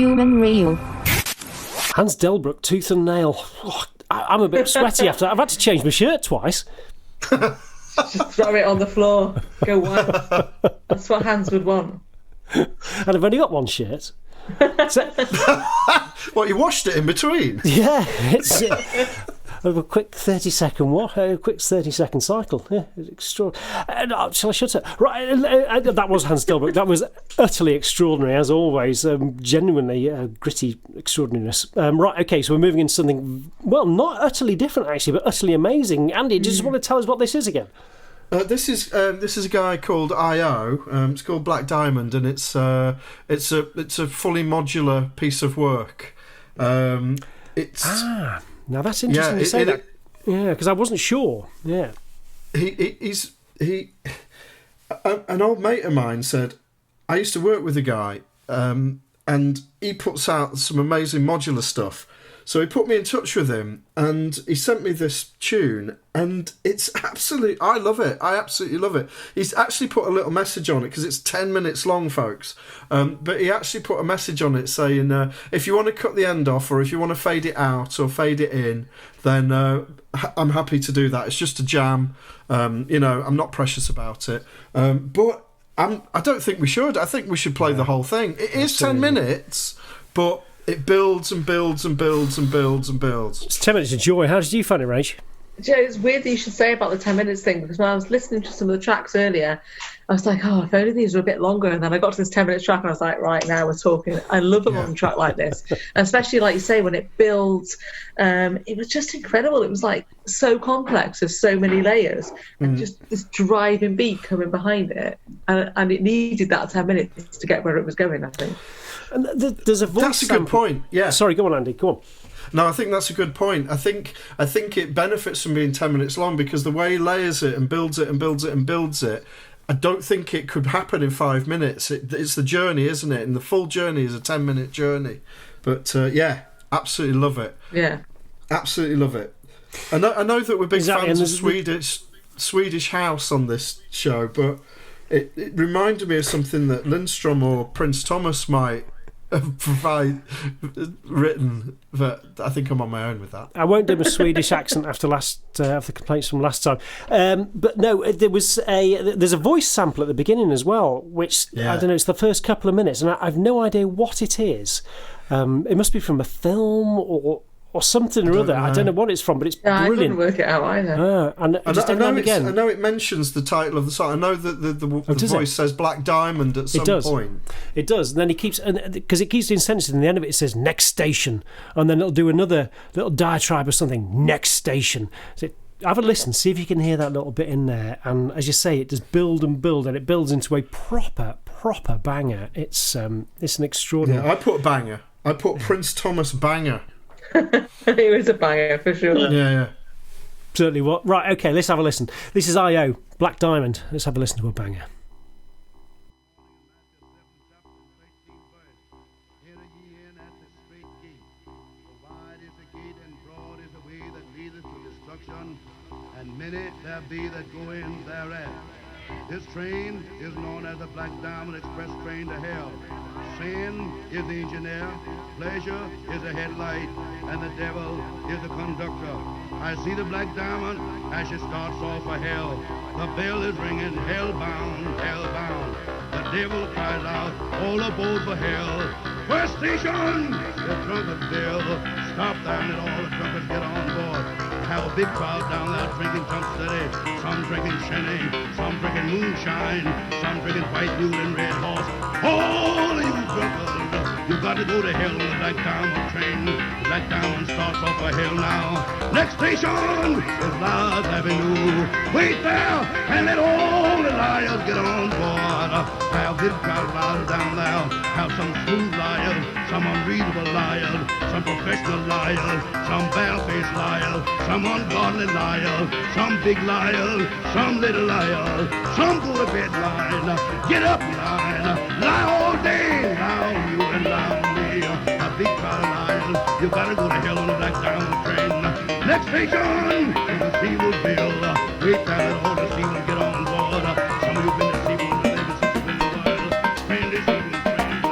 human real. Hans Delbruck, tooth and nail. Oh, I'm a bit sweaty after that. I've had to change my shirt twice. Just throw it on the floor. Go wild. That's what Hans would want. And I've only got one shirt. So, What, you washed it in between? yeah, it's a quick 30-second cycle. Yeah, it's extraordinary. Shall I shut it? Right, that was Hans Delbruck. That was utterly extraordinary, as always. Genuinely gritty extraordinariness. Right, okay, so we're moving into something, well, not utterly different, actually, but utterly amazing. Andy, do you just want to tell us what this is again? This is a guy called I.O. It's called Black Diamond, and it's a fully modular piece of work. It's now that's interesting to say that. Yeah, because I wasn't sure. Yeah, he's an old mate of mine said, I used to work with a guy, and he puts out some amazing modular stuff. So he put me in touch with him, and he sent me this tune, and it's I love it. I absolutely love it. He's actually put a little message on it, because it's 10 minutes long, folks. But he actually put a message on it saying, if you want to cut the end off, or if you want to fade it out or fade it in, then I'm happy to do that. It's just a jam. I'm not precious about it. But I don't think we should. I think we should play the whole thing. It is 10 minutes, but it builds and builds and builds and builds and builds. it's 10 minutes of joy. How did you find it, Rach? Joe, it's weird that you should say about the 10 minutes thing, because when I was listening to some of the tracks earlier, I was like, oh, if only these were a bit longer. And then I got to this 10 minutes track and I was like, right, now we're talking. I love a long track like this, and especially, like you say, when it builds. It was just incredible. It was like so complex. There's so many layers, and just this driving beat coming behind it. And it needed that 10 minutes to get where it was going, I think. And there's a voice. That's a good point. Yeah. Sorry, go on, Andy. Go on. No, I think that's a good point. I think it benefits from being 10 minutes long, because the way he layers it and builds it and builds it and builds it, I don't think it could happen in 5 minutes. It's the journey, isn't it? And the full journey is a 10-minute journey. But yeah, absolutely love it. Yeah, absolutely love it. I know that we're big Exactly, fans and of Swedish house on this show, but it reminded me of something that Lindstrom or Prince Thomas might written, but I think I'm on my own with that. I won't do a Swedish accent after the complaints from last time. But no, there's a voice sample at the beginning as well, which I don't know. It's the first couple of minutes, and I've no idea what it is. It must be from a film or something or other. I don't know what it's from, but it's brilliant. I couldn't work it out either. And just every now and again, I know it mentions the title of the song. I know that the voice says Black Diamond at some point. It does. And then he keeps, because it keeps doing sentences, and the end of it says next station, and then it'll do another little diatribe or something, next station. So have a listen, see if you can hear that little bit in there. And as you say, it does build and build, and it builds into a proper banger. It's an extraordinary. Yeah, I put banger. I put Prince Thomas banger. It was a banger for sure. Yeah. Certainly what. Right, okay, let's have a listen. This is I.O. Black Diamond. Let's have a listen to a banger. And many there be that go in thereat. This train is known as the Black Diamond Express train to hell. Sin is the engineer, pleasure is the headlight, and the devil is the conductor. I see the Black Diamond as she starts off for hell. The bell is ringing, hellbound, hellbound. The devil cries out, all aboard for hell. First station, the Trunkersville. Stop there and let all the truckers get on board. Have a big crowd down there drinking Trump City. Some drinking Shenny, some drinking moonshine, some drinking White Mule and Red Horse. All of you truckers, you got to go to hell on the Black Diamond train. The Black Diamond starts off for hell now. Next station is Liars Avenue. Wait there and let all the liars get on board. Have big crowd liars down there. Have some smooth liars, some unreasonable liars, some professional liars, some bare-faced liars, some ungodly liars, some big liars, some little liars, some go to bed lying, get up lying, lie all day, lie on you and lie on me. A big crowd of liars, you gotta go to hell on the Black Diamond train. Next station is the Seawardville. Wait there and all the seamen get on board. Some of you been to Seaward, they've been since you've been a while. Train this evening train.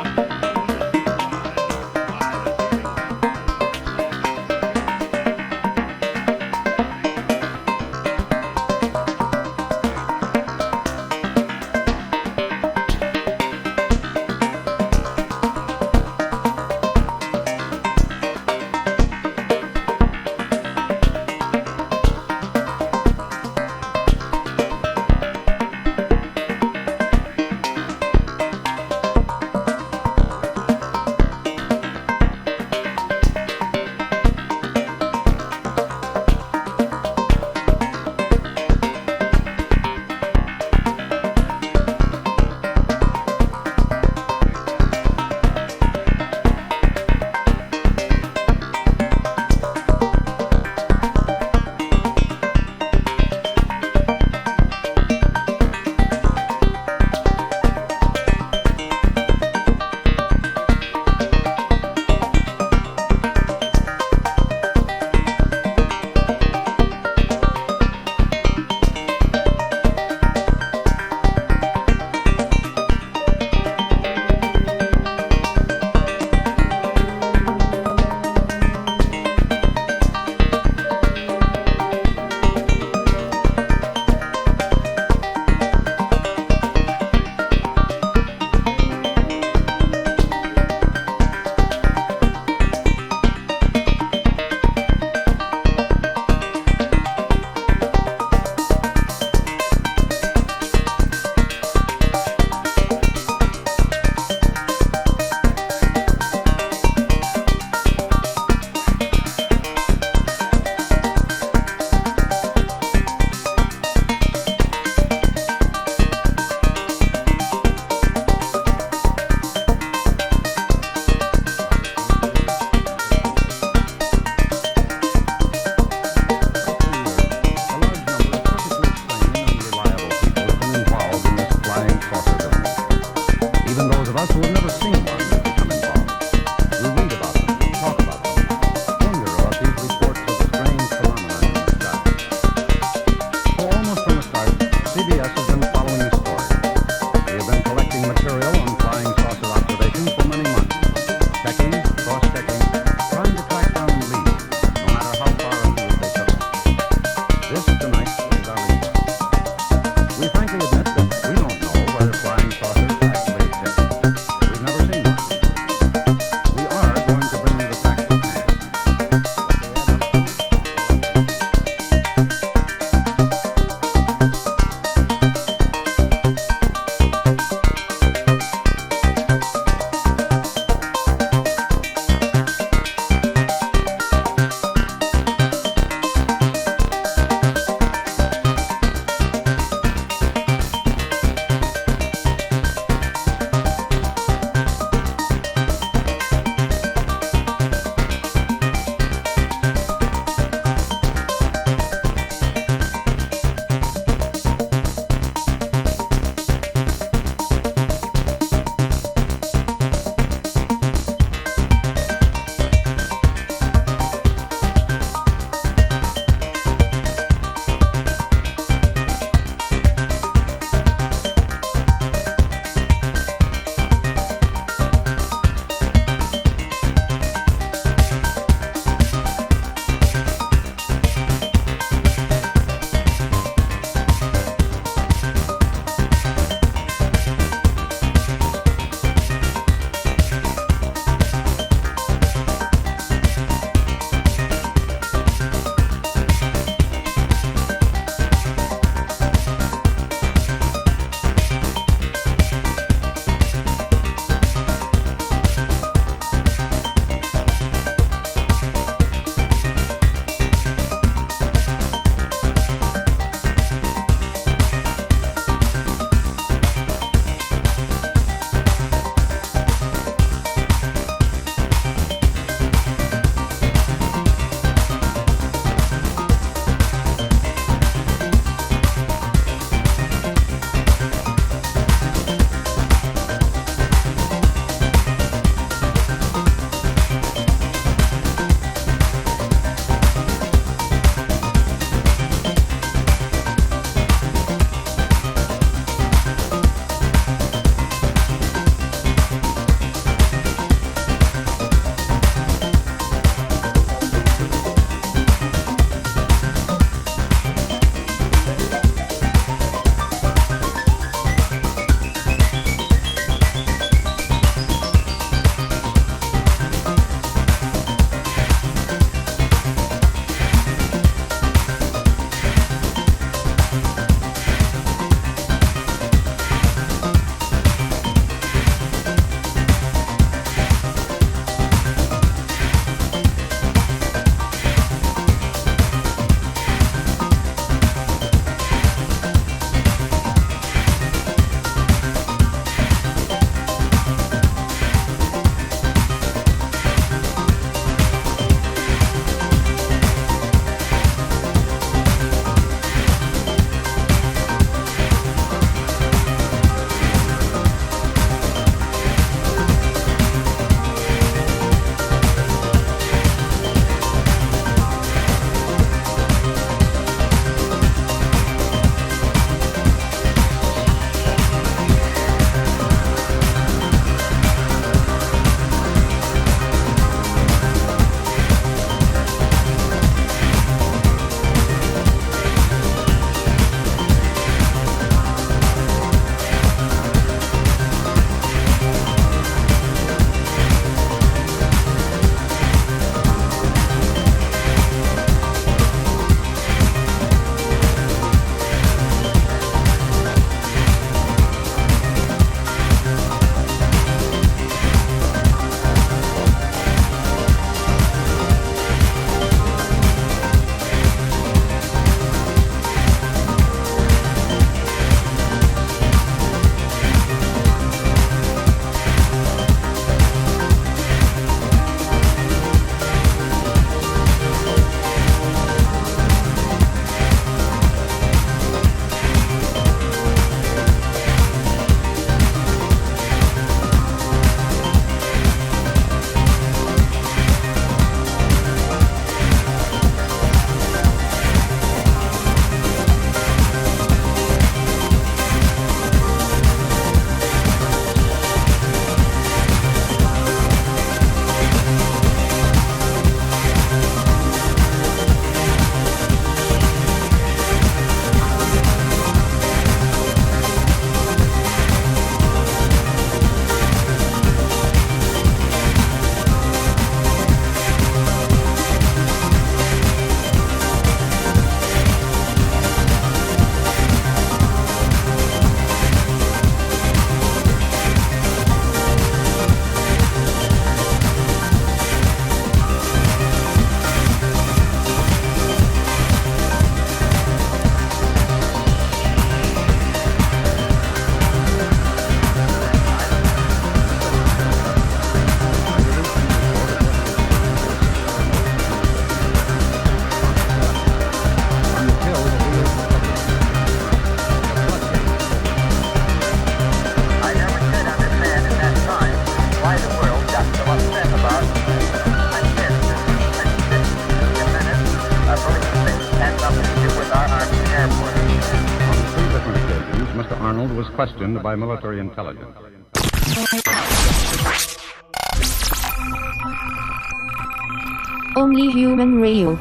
Checking, cross-checking, trying to track down leads, no matter how far afield they took them. This, tonight, is our lead. We frankly admit that we don't know where flying saucers actually exist. We've never seen one. We are going to bring you the facts at hand. Arnold was questioned by military intelligence. Only Human Radio.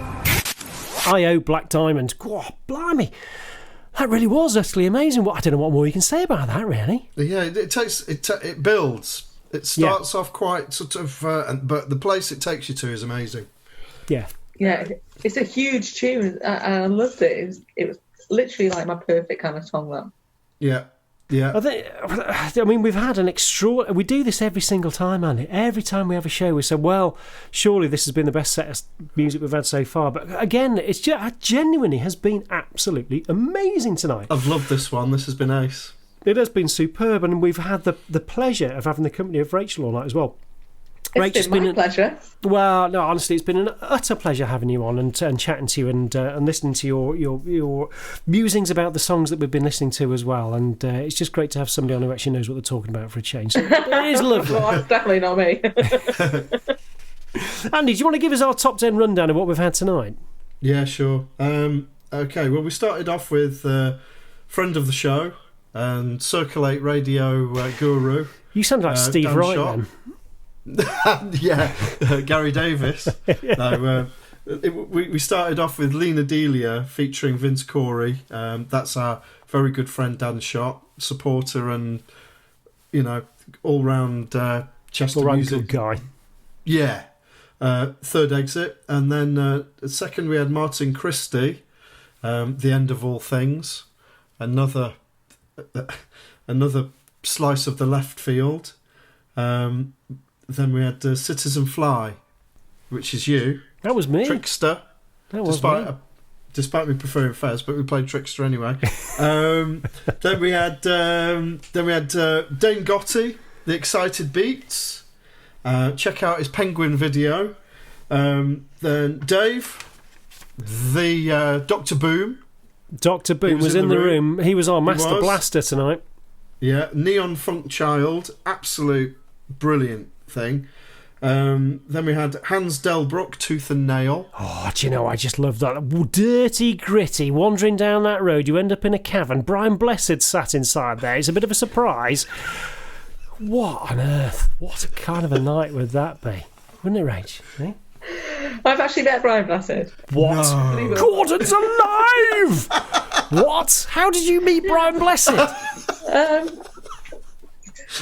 I.O. Black Diamond. God, blimey. That really was utterly amazing. I don't know what more you can say about that, really. Yeah, it builds. It starts off quite sort of, but the place it takes you to is amazing. Yeah. Yeah, it's a huge tune. I loved it. It was literally like my perfect kind of song, that. Yeah. I mean, we've had an we do this every single time, Andy. Every time we have a show, we say, well, surely this has been the best set of music we've had so far. But again, it genuinely has been absolutely amazing tonight. I've loved this one. This has been ace. It has been superb, and we've had the pleasure of having the company of Rachel all night as well. It's been my pleasure. Well, no, honestly, it's been an utter pleasure having you on and chatting to you and listening to your musings about the songs that we've been listening to as well. And it's just great to have somebody on who actually knows what they're talking about for a change. So it is lovely. Well, that's definitely not me. Andy, do you want to give us our top 10 rundown of what we've had tonight? Yeah, sure. Okay, well, we started off with friend of the show and Circulate Radio guru. You sound like Steve Dan Wright Schott. then. Yeah, Gary Davis. No, we started off with Lena Delia featuring Vince Corey. That's our very good friend Dan Schott, supporter and all-round Chester All-round music good guy. Yeah. Third exit, and then second we had Martin Christie, The End of All Things, another slice of the left field. Then we had Citizen Fly, which is you. That was me. Trickster. That was me. Despite me preferring Fez, but we played Trickster anyway. Then we had Dane Gotti, The Excited Beats. Check out his Penguin video. Then Dave, the Dr. Boom. Dr. Boom was in the room. He was our master blaster tonight. Yeah, Neon Funk Child, absolute brilliant thing. Then we had Hans Delbruck, Tooth and Nail. Oh, do you know, I just love that. Dirty, gritty, wandering down that road, you end up in a cavern. Brian Blessed sat inside there. It's a bit of a surprise. What on earth? What kind of a night would that be? Wouldn't it, Rach? Eh? I've actually met Brian Blessed. What? No. Gordon's alive! What? How did you meet Brian Blessed?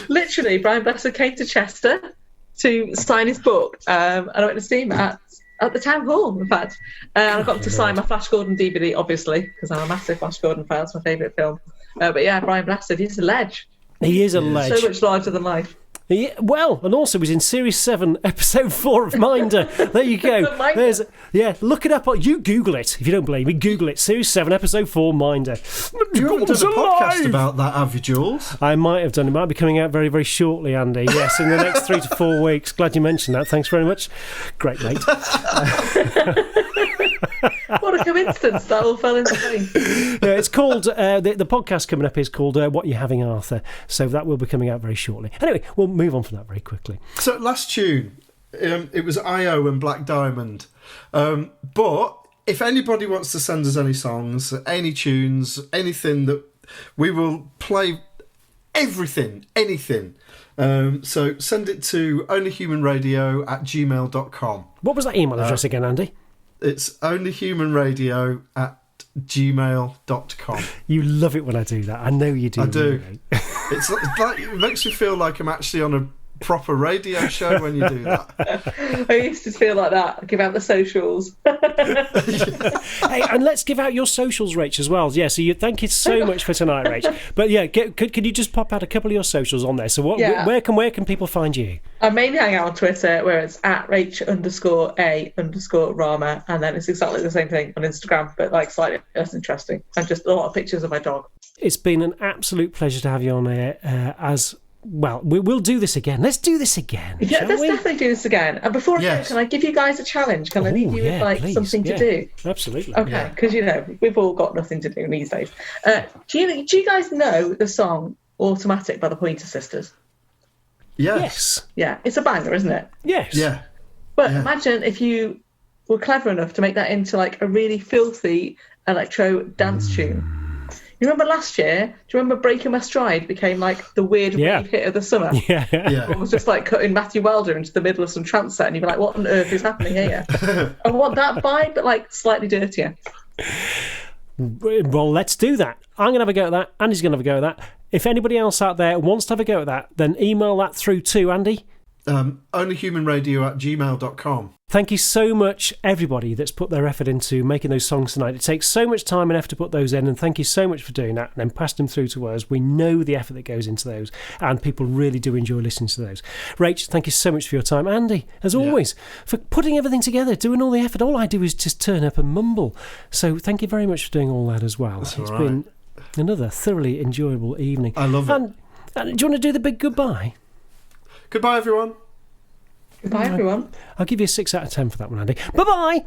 Literally, Brian Blessed came to Chester to sign his book, and I went to see him at the town hall, in fact. And I got him to sign my Flash Gordon DVD, obviously, because I'm a massive Flash Gordon fan. It's my favourite film. But yeah, Brian Blessed, he's a ledge. He is a ledge. So much larger than life. Well, and also was in Series 7, Episode 4 of Minder. There you go. Look it up. You Google it. If you don't believe me, Google it. Series 7, Episode 4, Minder. You haven't done a podcast about that, have you, Jules? I might have done. It might be coming out very, very shortly, Andy. Yes, in the next 3 to 4 weeks. Glad you mentioned that. Thanks very much. Great, mate. What a coincidence. That all fell into place. Yeah, it's called, the podcast coming up is called What You Having, Arthur. So that will be coming out very shortly. Anyway, we'll move on from that very quickly. So last tune, it was I.O. and Black Diamond. But if anybody wants to send us any songs, any tunes, anything, that we will play everything, anything. So send it to onlyhumanradio@gmail.com. What was that email address again, Andy? It's onlyhumanradio@gmail.com. You love it when I do that. I know you do. I do. Really. It's like, it makes me feel like I'm actually on a proper radio show when you do that. I used to feel like that. Give out the socials. Hey, and let's give out your socials, Rach, as well. Yeah, so thank you so much for tonight, Rach. But yeah, can you just pop out a couple of your socials on there? So where can people find you? I mainly hang out on Twitter, where it's @Rach_A_Rama, and then it's exactly the same thing on Instagram, but like slightly less interesting, and just a lot of pictures of my dog. It's been an absolute pleasure to have you on here. Well, we'll do this again. Let's do this again. Yeah, let's definitely do this again. And before I go, can I give you guys a challenge? Can I leave you with please. something to do? Absolutely. Okay, because we've all got nothing to do these days. Do you guys know the song "Automatic" by the Pointer Sisters? Yes. Yeah, it's a banger, isn't it? Yes. Yeah. But imagine if you were clever enough to make that into like a really filthy electro dance tune. You remember last year? Do you remember Breaking My Stride became like the weird Yeah. rave hit of the summer? Yeah. Yeah. It was just like cutting Matthew Wilder into the middle of some trance set, and you'd be like, "What on earth is happening here?" I want that vibe, but like slightly dirtier. Well, let's do that. I'm going to have a go at that. Andy's going to have a go at that. If anybody else out there wants to have a go at that, then email that through to Andy. Onlyhumanradio@gmail.com. Thank you so much, everybody that's put their effort into making those songs tonight. It takes so much time and effort to put those in, and thank you so much for doing that and then pass them through to us. We know the effort that goes into those, and people really do enjoy listening to those. Rach, thank you so much for your time. Andy, as always, for putting everything together, doing all the effort. All I do is just turn up and mumble. So thank you very much for doing all that as well. That's It's all right. been another thoroughly enjoyable evening. I love it. And do you want to do the big goodbye? Goodbye, everyone. Goodbye, everyone. I'll give you a 6 out of 10 for that one, Andy. Bye-bye!